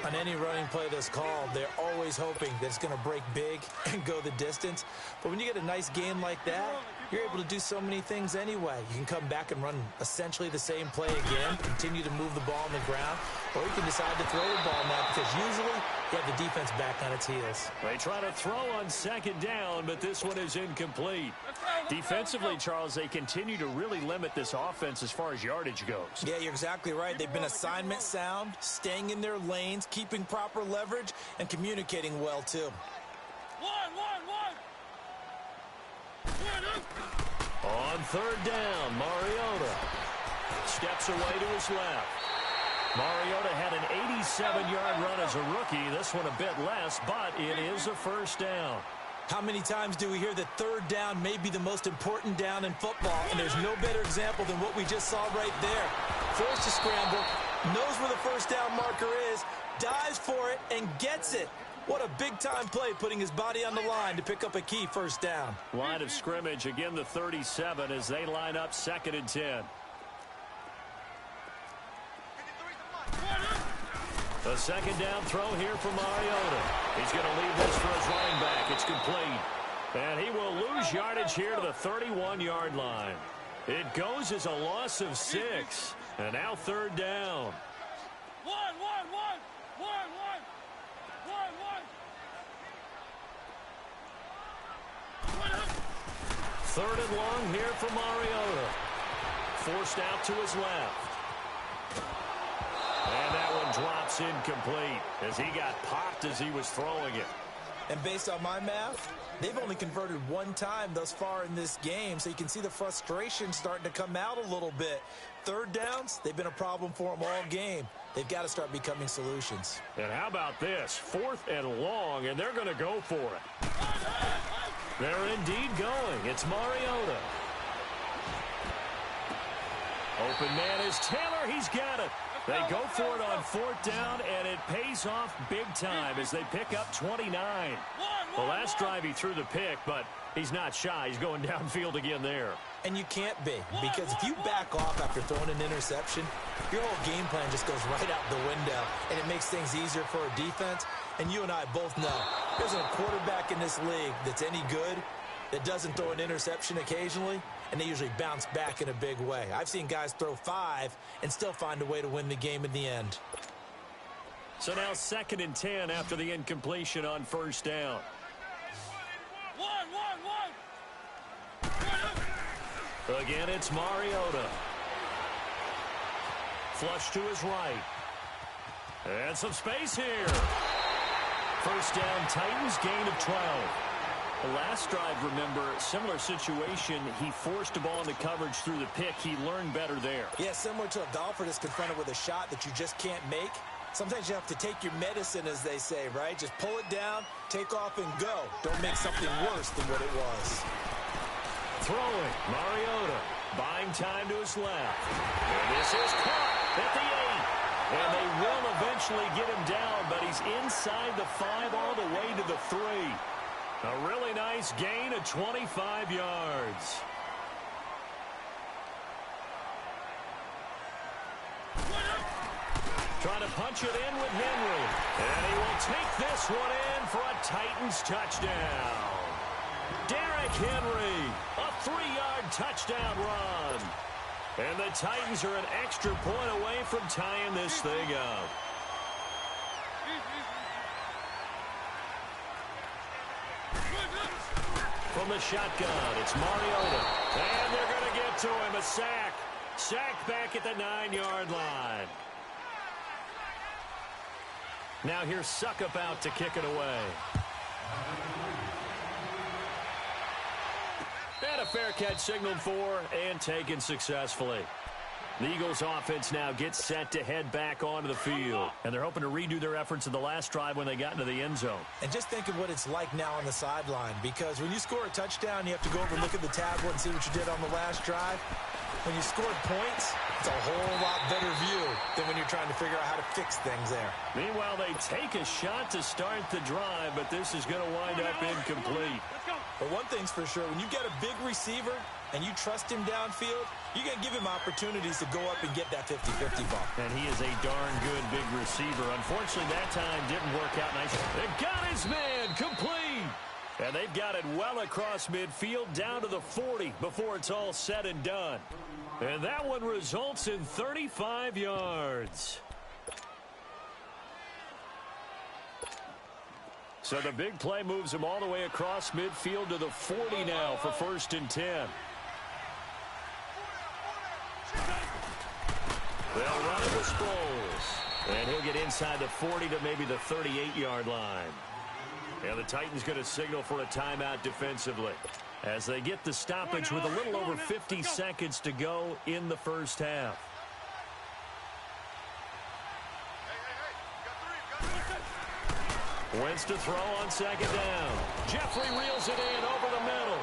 On any running play that's called, they're always hoping that it's going to break big and go the distance. But when you get a nice gain like that, you're able to do so many things anyway. You can come back and run essentially the same play again, continue to move the ball on the ground, or you can decide to throw the ball now because usually you have the defense back on its heels. They try to throw on 2nd down, but this one is incomplete. Defensively, Charles, they continue to really limit this offense as far as yardage goes. Yeah, you're exactly right. They've been assignment sound, staying in their lanes, keeping proper leverage, and communicating well, too. On 3rd down, Mariota steps away to his left. Mariota had an 87-yard run as a rookie. This one a bit less, but it is a 1st down. How many times do we hear that 3rd down may be the most important down in football, and there's no better example than what we just saw right there. Forced to scramble, knows where the 1st down marker is, dives for it, and gets it. What a big-time play, putting his body on the line to pick up a key 1st down. Line of scrimmage, again the 37 as they line up 2nd and 10. A 2nd down throw here for Mariota. He's going to leave this for his running back. It's complete. And he will lose yardage here to the 31-yard line. It goes as a loss of 6. And now 3rd down. 3rd and long here for Mariota. Forced out to his left. And that one drops incomplete as he got popped as he was throwing it. And based on my math, they've only converted 1 time thus far in this game, so you can see the frustration starting to come out a little bit. 3rd downs, they've been a problem for them all game. They've got to start becoming solutions. And how about this? 4th and long, and they're going to go for it. They're indeed going. It's Mariota. Open man is Taylor. He's got it. They go for it on 4th down, and it pays off big time as they pick up 29. The last drive he threw the pick, but he's not shy. He's going downfield again there. And you can't be, because if you back off after throwing an interception, your whole game plan just goes right out the window, and it makes things easier for a defense. And you and I both know there's a quarterback in this league that's any good that doesn't throw an interception occasionally, and they usually bounce back in a big way. I've seen guys throw 5 and still find a way to win the game in the end. So now 2nd and 10 after the incompletion on 1st down. Again, it's Mariota. Flush to his right. And some space here. First down, Titans, gain of 12. The last drive, remember, similar situation. He forced the ball into coverage through the pick. He learned better there. Yeah, similar to a golfer that's confronted with a shot that you just can't make. Sometimes you have to take your medicine, as they say, right? Just pull it down, take off, and go. Don't make something worse than what it was. Throwing, Mariota, buying time to his left. And this is caught at the 8. And they will eventually get him down, but he's inside the 5 all the way to the 3. A really nice gain of 25 yards. Trying to punch it in with Henry. And he will take this one in for a Titans touchdown. Derrick Henry, a 3-yard touchdown run. And the Titans are an extra point away from tying this thing up. From the shotgun, it's Mariota. And they're going to get to him. A sack. Sacked back at the 9-yard line. Now here's Suckup out to kick it away. And a fair catch signaled for and taken successfully. The Eagles offense now gets set to head back onto the field. And they're hoping to redo their efforts in the last drive when they got into the end zone. And just think of what it's like now on the sideline, because when you score a touchdown, you have to go over and look at the tablet and see what you did on the last drive. When you scored points, it's a whole lot better view than when you're trying to figure out how to fix things there. Meanwhile, they take a shot to start the drive, but this is going to wind up incomplete. But one thing's for sure, when you get a big receiver and you trust him downfield, you're going to give him opportunities to go up and get that 50-50 ball. And he is a darn good big receiver. Unfortunately, that time didn't work out nice. They got his man complete. And they've got it well across midfield down to the 40 before it's all said and done. And that one results in 35 yards. So the big play moves him all the way across midfield to the 40 now for 1st and 10. They'll run it with Sproles. And he'll get inside the 40 to maybe the 38-yard line. And the Titans going to signal for a timeout defensively as they get the stoppage with a little over 50 seconds to go in the first half. Wentz to throw on 2nd down. Jeffrey reels it in over the middle.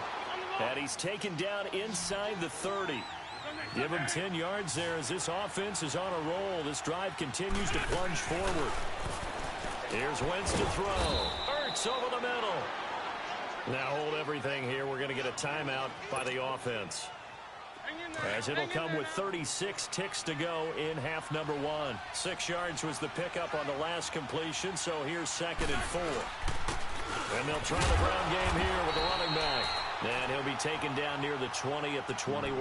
And he's taken down inside the 30. Give him 10 yards there as this offense is on a roll. This drive continues to plunge forward. Here's Wentz to throw. Ertz over the middle. Now hold everything here. We're going to get a timeout by the offense, as it'll come with 36 ticks to go in half number 1. 6 yards was the pickup on the last completion, so here's 2nd and 4. And they'll try the ground game here with the running back. And he'll be taken down near the 20 at the 21.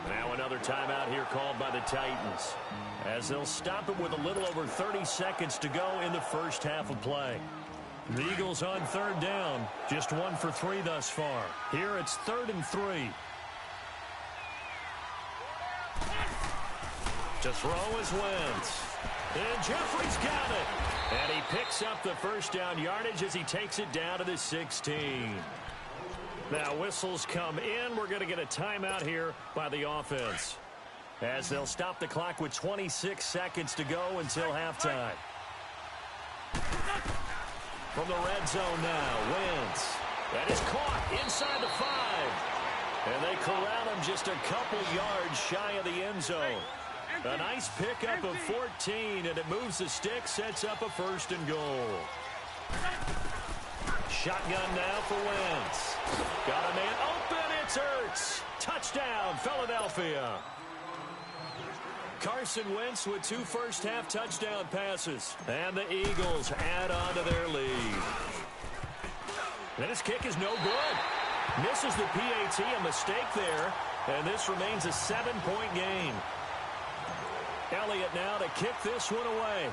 Now another timeout here called by the Titans, as they'll stop it with a little over 30 seconds to go in the first half of play. The Eagles on 3rd down, just 1 for 3 thus far. Here it's 3rd and 3. To throw is Wentz. And Jeffrey's got it. And he picks up the first down yardage as he takes it down to the 16. Now whistles come in. We're going to get a timeout here by the offense, as they'll stop the clock with 26 seconds to go until halftime. From the red zone now, Wentz. That is caught inside the 5. And they corral him just a couple yards shy of the end zone. A nice pickup of 14, and it moves the stick, sets up a 1st and goal. Shotgun now for Wentz. Got a man open, it's Ertz. Touchdown, Philadelphia. Carson Wentz with 2 first-half touchdown passes. And the Eagles add on to their lead. And his kick is no good. Misses the PAT, a mistake there. And this remains a 7-point game. Elliott now to kick this one away.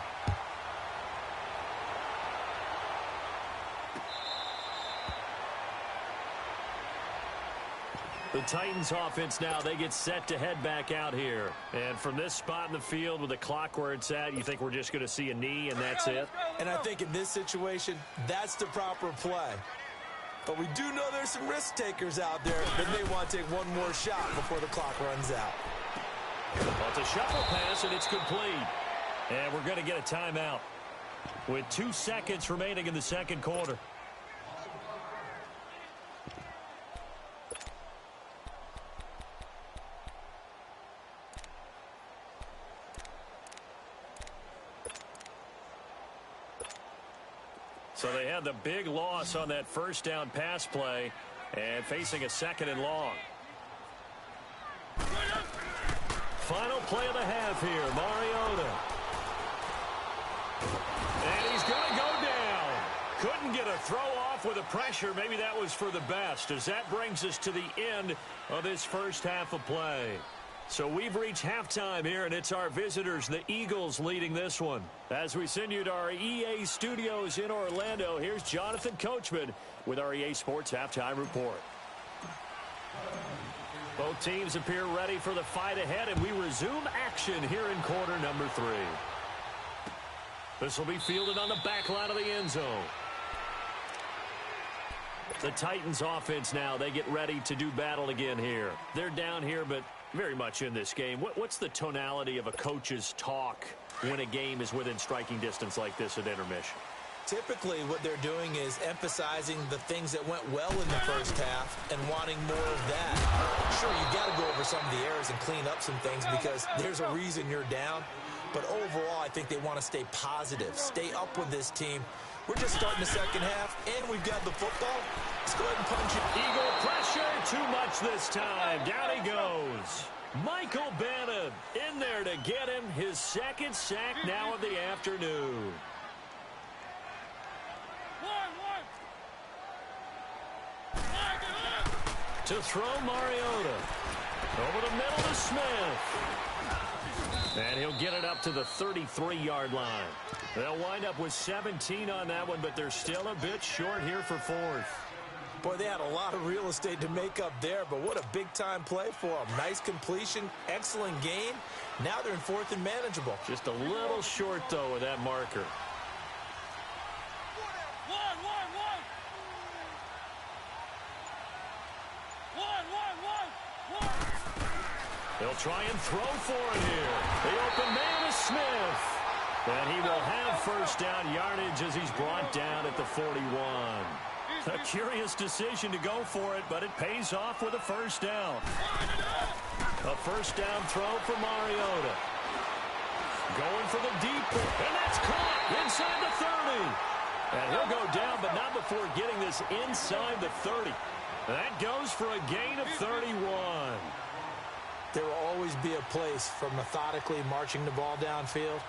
The Titans offense now, they get set to head back out here. And from this spot in the field with the clock where it's at, you think we're just going to see a knee and that's it? And I think in this situation, that's the proper play. But we do know there's some risk takers out there that may want to take one more shot before the clock runs out. Well, it's a shuffle pass, and it's complete. And we're going to get a timeout with 2 seconds remaining in the second quarter. So they had the big loss on that first down pass play and facing a second and long. Final play of the half here, Mariota. And he's going to go down. Couldn't get a throw off with the pressure. Maybe that was for the best, as that brings us to the end of this first half of play. So we've reached halftime here, and it's our visitors, the Eagles, leading this one. As we send you to our EA studios in Orlando, here's Jonathan Coachman with our EA Sports Halftime Report. Both teams appear ready for the fight ahead, and we resume action here in quarter number 3. This will be fielded on the back line of the end zone. The Titans offense now, they get ready to do battle again here. They're down here, but very much in this game. What's the tonality of a coach's talk when a game is within striking distance like this at intermission? Typically, what they're doing is emphasizing the things that went well in the first half and wanting more of that. Sure, you've got to go over some of the errors and clean up some things because there's a reason you're down. But overall, I think they want to stay positive, stay up with this team. We're just starting the second half, and we've got the football. Let's go ahead and punch it. Eagle pressure, too much this time. Down he goes. Michael Bannon in there to get him his second sack now of the afternoon. To throw Mariota. Over the middle to Smith. And he'll get it up to the 33-yard line. They'll wind up with 17 on that one, but they're still a bit short here for fourth. Boy, they had a lot of real estate to make up there, but what a big-time play for them. Nice completion, excellent gain. Now they're in fourth and manageable. Just a little short, though, with that marker. They'll try and throw for it here. The open man is Smith. And he will have first down yardage as he's brought down at the 41. A curious decision to go for it, but it pays off with a first down. A first down throw for Mariota. Going for the deep, and that's caught inside the 30. And he'll go down, but not before getting this inside the 30. That goes for a gain of 31. There will always be a place for methodically marching the ball downfield.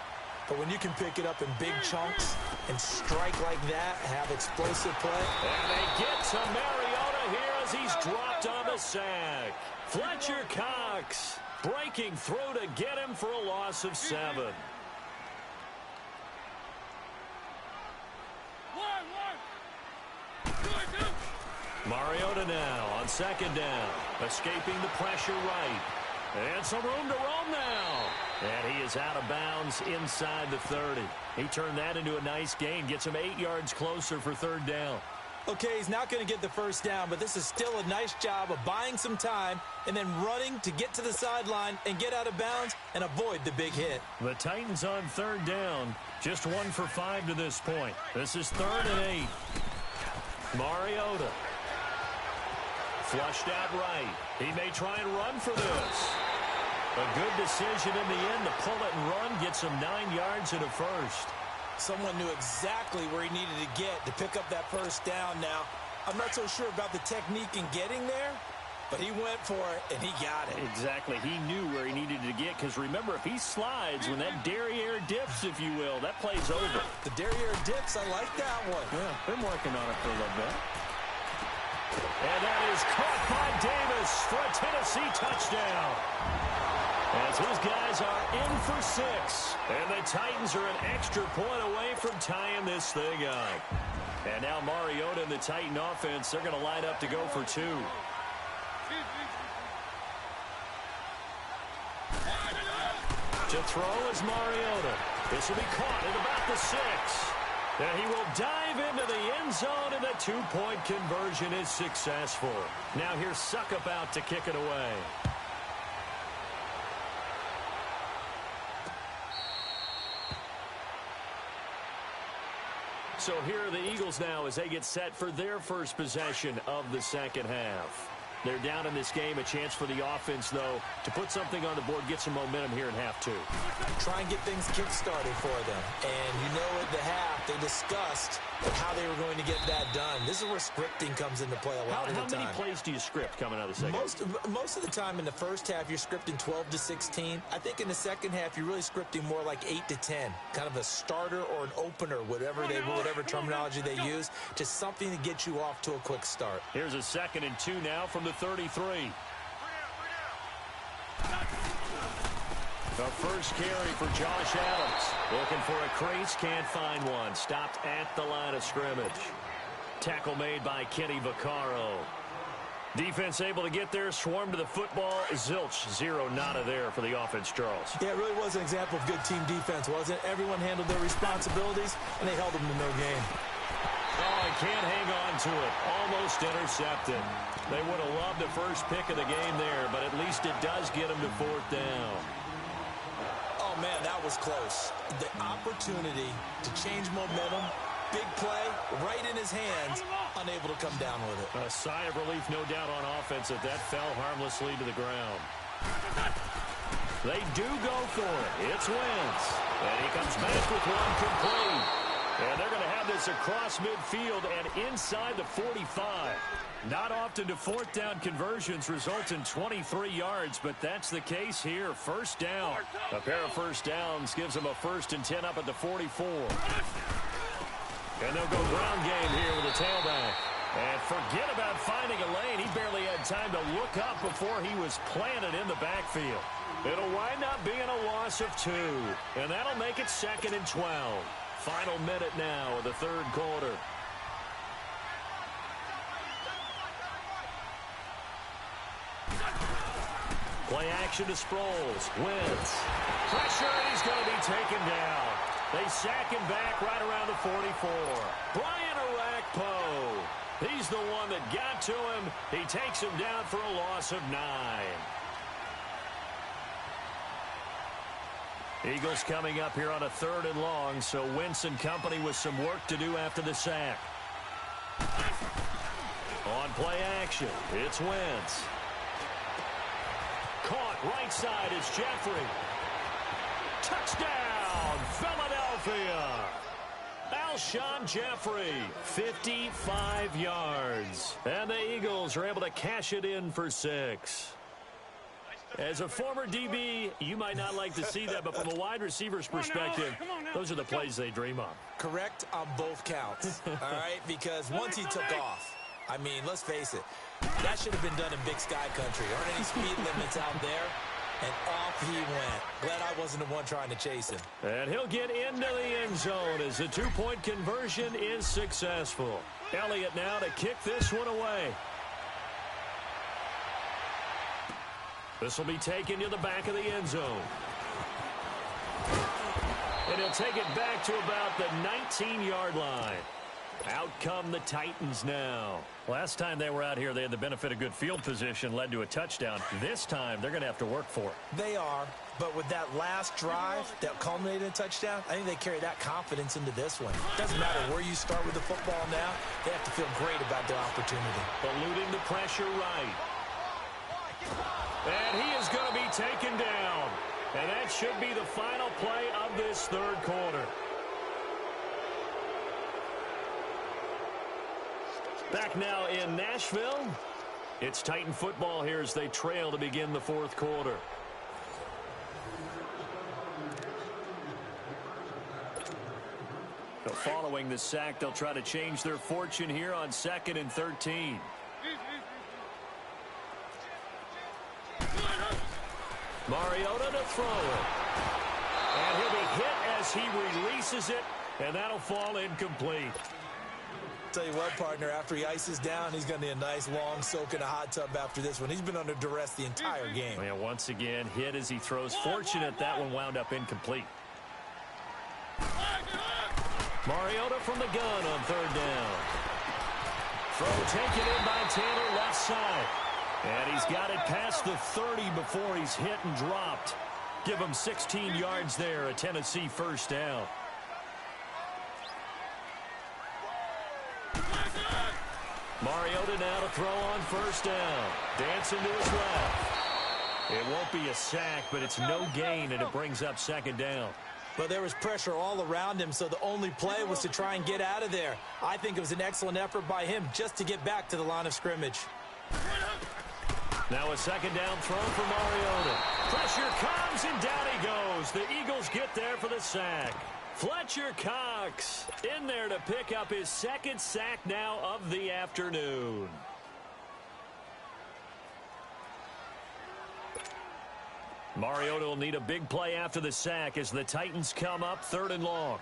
But when you can pick it up in big chunks and strike like that, have explosive play. And they get to Mariota here as he's dropped on the sack. Fletcher Cox breaking through to get him for a loss of 7. Mariota now on second down, escaping the pressure right. And some room to roam now. And he is out of bounds inside the 30. He turned that into a nice gain, gets him 8 yards closer for third down. Okay, he's not going to get the first down, but this is still a nice job of buying some time and then running to get to the sideline and get out of bounds and avoid the big hit. The Titans on third down, just 1 for 5 to this point. This is 3rd and 8. Mariota. Flushed out right. He may try and run for this. A good decision in the end to pull it and run, gets him 9 yards and a first. Someone knew exactly where he needed to get to pick up that first down now. I'm not so sure about the technique in getting there, but he went for it, and he got it. Exactly. He knew where he needed to get, because remember, if he slides, when that derriere dips, if you will, that play's over. The derriere dips, I like that one. Yeah, been working on it for a little bit. And that is caught by Davis for a Tennessee touchdown. As his guys are in for 6. And the Titans are an extra point away from tying this thing up. And now Mariota and the Titan offense, they're going to line up to go for 2. To throw is Mariota. This will be caught at about the 6. And he will dive into the end zone, and the two-point conversion is successful. Now here's Suckup out to kick it away. So here are the Eagles now as they get set for their first possession of the second half. They're down in this game. A chance for the offense, though, to put something on the board, get some momentum here in half 2. Try and get things kick-started for them. And you know at the half, they discussed how they were going to get that done. This is where scripting comes into play a lot of the time. How many plays do you script coming out of the second half? Most of the time in the first half, you're scripting 12 to 16. I think in the second half, you're really scripting more like 8 to 10. Kind of a starter or an opener, whatever terminology they use, just something to get you off to a quick start. Here's a 2nd and 2 now from the 33. The first carry for Josh Adams. Looking for a crease, can't find one. Stopped at the line of scrimmage. Tackle made by Kenny Vaccaro. Defense able to get there, swarm to the football. Zilch, 0 nada there for the offense, Charles. Yeah, it really was an example of good team defense, wasn't it? Everyone handled their responsibilities, and they held them to no gain. Oh, I can't hang on to it. Almost intercepted. They would have loved the first pick of the game there, but at least it does get them to 4th down. Oh, man, that was close. The opportunity to change momentum, big play, right in his hands, unable to come down with it. A sigh of relief, no doubt, on offense that fell harmlessly to the ground. They do go for it. It's Wentz. And he comes back with one complete. And they're going to have this across midfield and inside the 45. Not often do 4th down conversions result in 23 yards, but that's the case here. 1st down. A pair of 1st downs gives them a 1st and 10 up at the 44. And they'll go ground game here with the tailback. And forget about finding a lane. He barely had time to look up before he was planted in the backfield. It'll wind up being a loss of 2. And that'll make it 2nd and 12. Final minute now of the 3rd quarter. Play action to Sproles. Wentz. Pressure, and he's going to be taken down. They sack him back right around the 44. Brian Orakpo. He's the one that got to him. He takes him down for a loss of 9. Eagles coming up here on a 3rd and long, so Wentz and company with some work to do after the sack. On play action, it's Wentz. Caught right side is Jeffrey. Touchdown, Philadelphia. Alshon Jeffrey, 55 yards. And the Eagles are able to cash it in for 6. As a former DB, you might not like to see that, but from a wide receiver's perspective, those are the plays they dream of. Correct on both counts, all right? Because once he took off, I mean, let's face it, that should have been done in Big Sky Country. Aren't any speed limits out there? And off he went. Glad I wasn't the one trying to chase him. And he'll get into the end zone as the 2-point conversion is successful. Elliott now to kick this one away. This will be taken to the back of the end zone. And he'll take it back to about the 19-yard line. Out come the Titans now. Last time they were out here, they had the benefit of good field position, led to a touchdown. This time, they're going to have to work for it. They are, but with that last drive that culminated in a touchdown, I think they carry that confidence into this one. Doesn't matter where you start with the football now, they have to feel great about their opportunity. Eluding the pressure right. And he is going to be taken down. And that should be the final play of this 3rd quarter. Back now in Nashville. It's Titan football here as they trail to begin the 4th quarter. So following the sack, they'll try to change their fortune here on 2nd and 13. Mariota to throw it. And he'll be hit as he releases it, and that'll fall incomplete. Tell you what, partner, after he ices down, he's going to need a nice long soak in a hot tub after this one. He's been under duress the entire game. Yeah, once again, hit as he throws. Fortunate that one wound up incomplete. Mariota from the gun on third down. Throw taken in by Taylor left side. And he's got it past the 30 before he's hit and dropped. Give him 16 yards there, a Tennessee first down. Mariota now to throw on first down. Dancing to his left. It won't be a sack, but it's no gain, and it brings up second down. But there was pressure all around him, so the only play was to try and get out of there. I think it was an excellent effort by him just to get back to the line of scrimmage. Now a second down throw for Mariota. Pressure comes, and down he goes. The Eagles get there for the sack. Fletcher Cox in there to pick up his second sack now of the afternoon. Mariota will need a big play after the sack as the Titans come up third and long.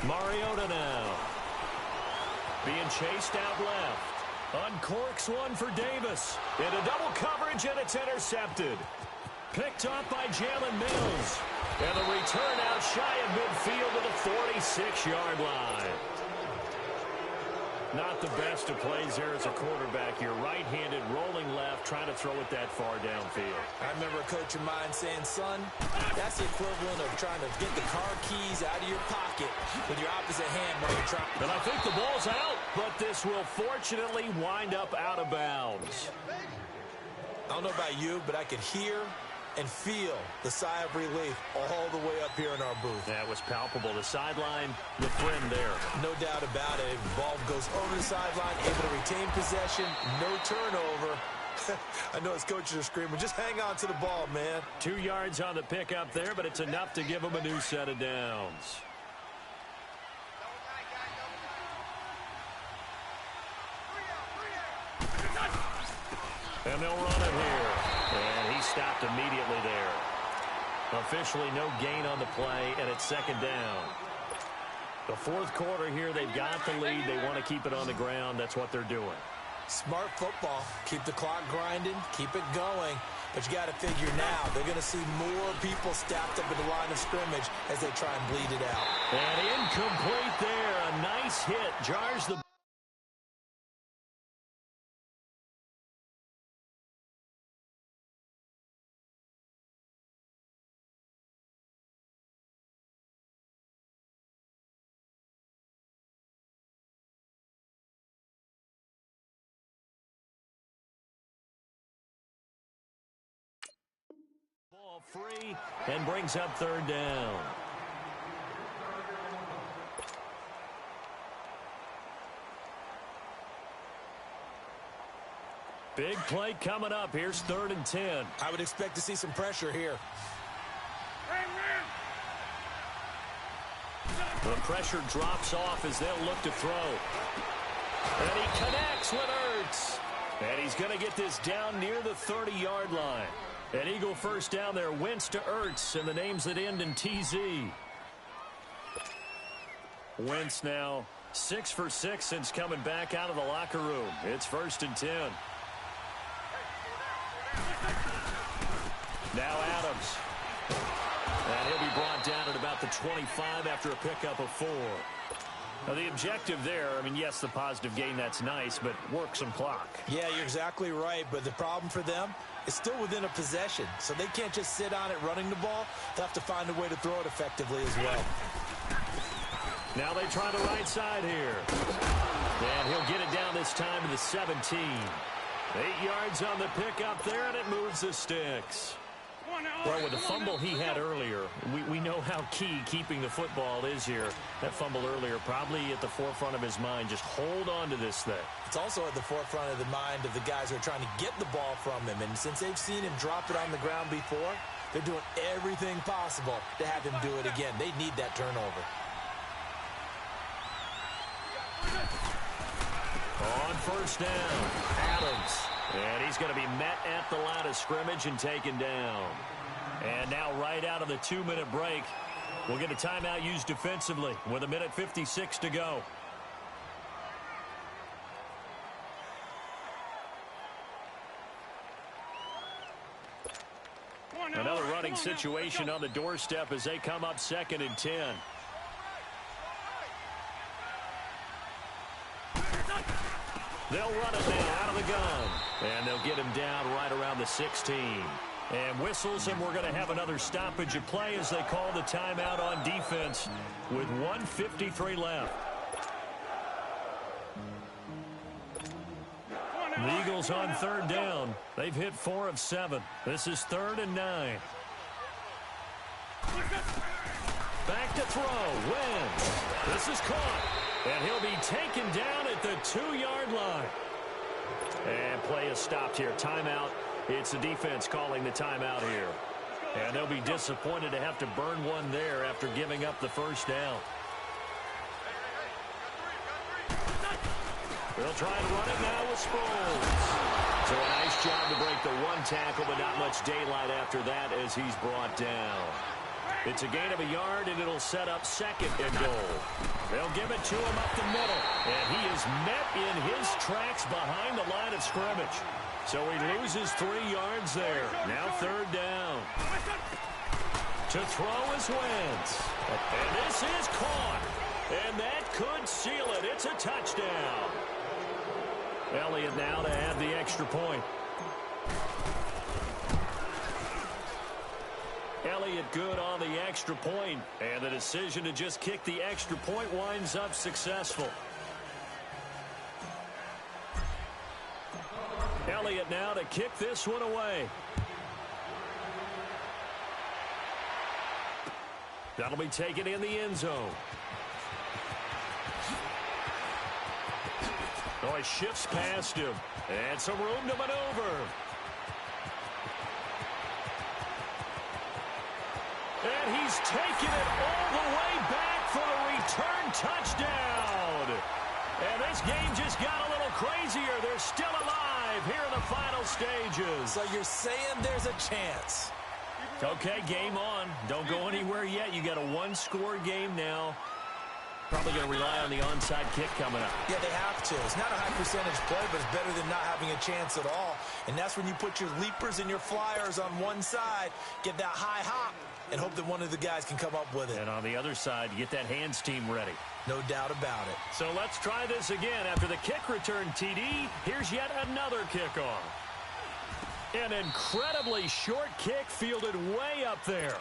Mariota now. Being chased out left. Uncorks one for Davis. Into double coverage, and it's intercepted. Picked up by Jalen Mills. And the return out shy of midfield to the 46-yard line. Not the best of plays there as a quarterback. You're right-handed, rolling left, trying to throw it that far downfield. I remember a coach of mine saying, son, that's the equivalent of trying to get the car keys out of your pocket with your opposite hand while you're trying. And I think the ball's out, but this will fortunately wind up out of bounds. I don't know about you, but I could hear and feel the sigh of relief all the way up here in our booth. That was palpable. The sideline, the friend there. No doubt about it. Ball goes over the sideline, able to retain possession, no turnover. I know his coaches are screaming, just hang on to the ball, man. 2 yards on the pickup there, but it's enough to give him a new set of downs. And they'll run it here. And he stopped immediately there. Officially no gain on the play, and it's second down. The fourth quarter here, they've got the lead. They want to keep it on the ground. That's what they're doing. Smart football. Keep the clock grinding. Keep it going. But you got to figure now, they're going to see more people stacked up at the line of scrimmage as they try and bleed it out. And incomplete there. A nice hit. Jars the ball free and brings up third down. Big play coming up. Here's 3rd and 10. I would expect to see some pressure here. The pressure drops off as they'll look to throw. And he connects with Ertz. And he's going to get this down near the 30-yard line. An Eagle first down there. Wentz to Ertz, and the names that end in TZ. Wentz now 6 for 6 since coming back out of the locker room. It's 1st and 10. Now Adams. And he'll be brought down at about the 25 after a pickup of 4. Now the objective there, I mean, yes, the positive gain, that's nice, but work some clock. Yeah, you're exactly right, but the problem for them is still within a possession, so they can't just sit on it running the ball. They'll have to find a way to throw it effectively as well. Now they try the right side here. And he'll get it down this time to the 17. 8 yards on the pickup there, and it moves the sticks. Well, with the fumble he had earlier, we know how key keeping the football is here. That fumble earlier probably at the forefront of his mind. Just hold on to this thing. It's also at the forefront of the mind of the guys who are trying to get the ball from him. And since they've seen him drop it on the ground before, they're doing everything possible to have him do it again. They need that turnover. On first down, Adams. And he's going to be met at the line of scrimmage and taken down. And now right out of the 2-minute break, We'll get a timeout used defensively with 1:56 to go. Another running situation on the doorstep as they come up 2nd and 10. They'll run it now out of the gun. And they'll get him down right around the 16. And whistles, and we're going to have another stoppage of play as they call the timeout on defense with 1:53 left. The Eagles on 3rd down. They've hit 4 of 7. This is 3rd and 9. Back to throw. Wins. This is caught. And he'll be taken down at the 2-yard line. And play is stopped here. Timeout. It's the defense calling the timeout here. And they'll be disappointed to have to burn one there after giving up the first down. They'll try and run it now with Sproles. So a nice job to break the 1 tackle, but not much daylight after that as he's brought down. It's a gain of 1 yard, and it'll set up 2nd and goal. They'll give it to him up the middle, and he is met in his tracks behind the line of scrimmage. So he loses 3 yards there. Now 3rd down. To throw is Wentz. And this is caught. And that could seal it. It's a touchdown. Elliott now to add the extra point. Elliott good on the extra point, and the decision to just kick the extra point winds up successful. Elliott now to kick this one away. That'll be taken in the end zone. Oh, he shifts past him. And some room to maneuver. And he's taken it all the way back for the return touchdown. And this game just got a little crazier. They're still alive here in the final stages. So you're saying there's a chance. Okay, game on. Don't go anywhere yet. You got a 1-score game now. Probably going to rely on the onside kick coming up. Yeah, they have to. It's not a high percentage play, but it's better than not having a chance at all. And that's when you put your leapers and your flyers on one side, get that high hop, and hope that one of the guys can come up with it. And on the other side, you get that hands team ready. No doubt about it. So let's try this again. After the kick return TD, here's yet another kickoff. An incredibly short kick fielded way up there.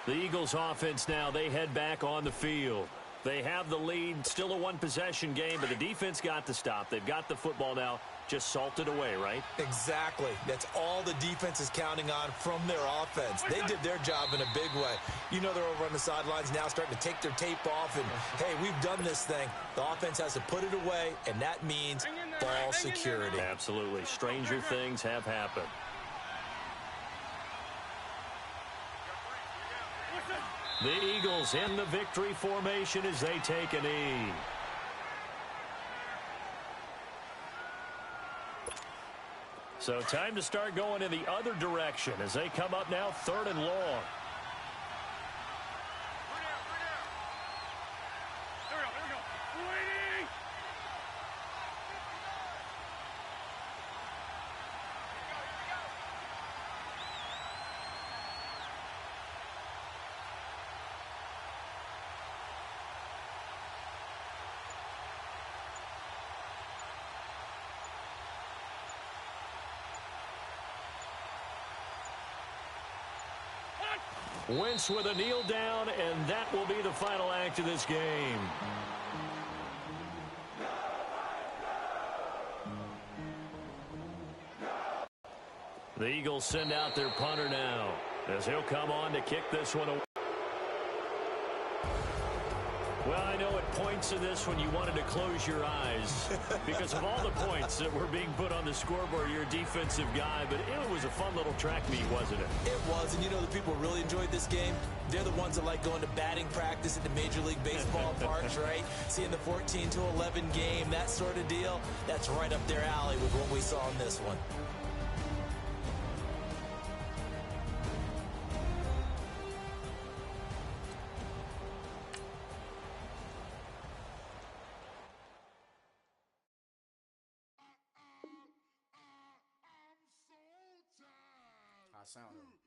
The Eagles offense now, they head back on the field. They have the lead, still a one-possession game, but the defense got the stop. They've got the football now, just salted away, right? Exactly. That's all the defense is counting on from their offense. They did their job in a big way. You know they're over on the sidelines now starting to take their tape off, and, hey, we've done this thing. The offense has to put it away, and that means ball security. Absolutely. Stranger things have happened. The Eagles in the victory formation as they take a knee. So time to start going in the other direction as they come up now 3rd and long. There we go. Waiting. Wentz with a kneel down, and that will be the final act of this game. The Eagles send out their punter now as he'll come on to kick this one away. Well, I know at points in this when you wanted to close your eyes because of all the points that were being put on the scoreboard. You're a defensive guy, but it was a fun little track meet, wasn't it? It was, and you know the people who really enjoyed this game? They're the ones that like going to batting practice at the Major League Baseball parks, right? Seeing the 14-11 game, that sort of deal, that's right up their alley with what we saw in this one. sound though.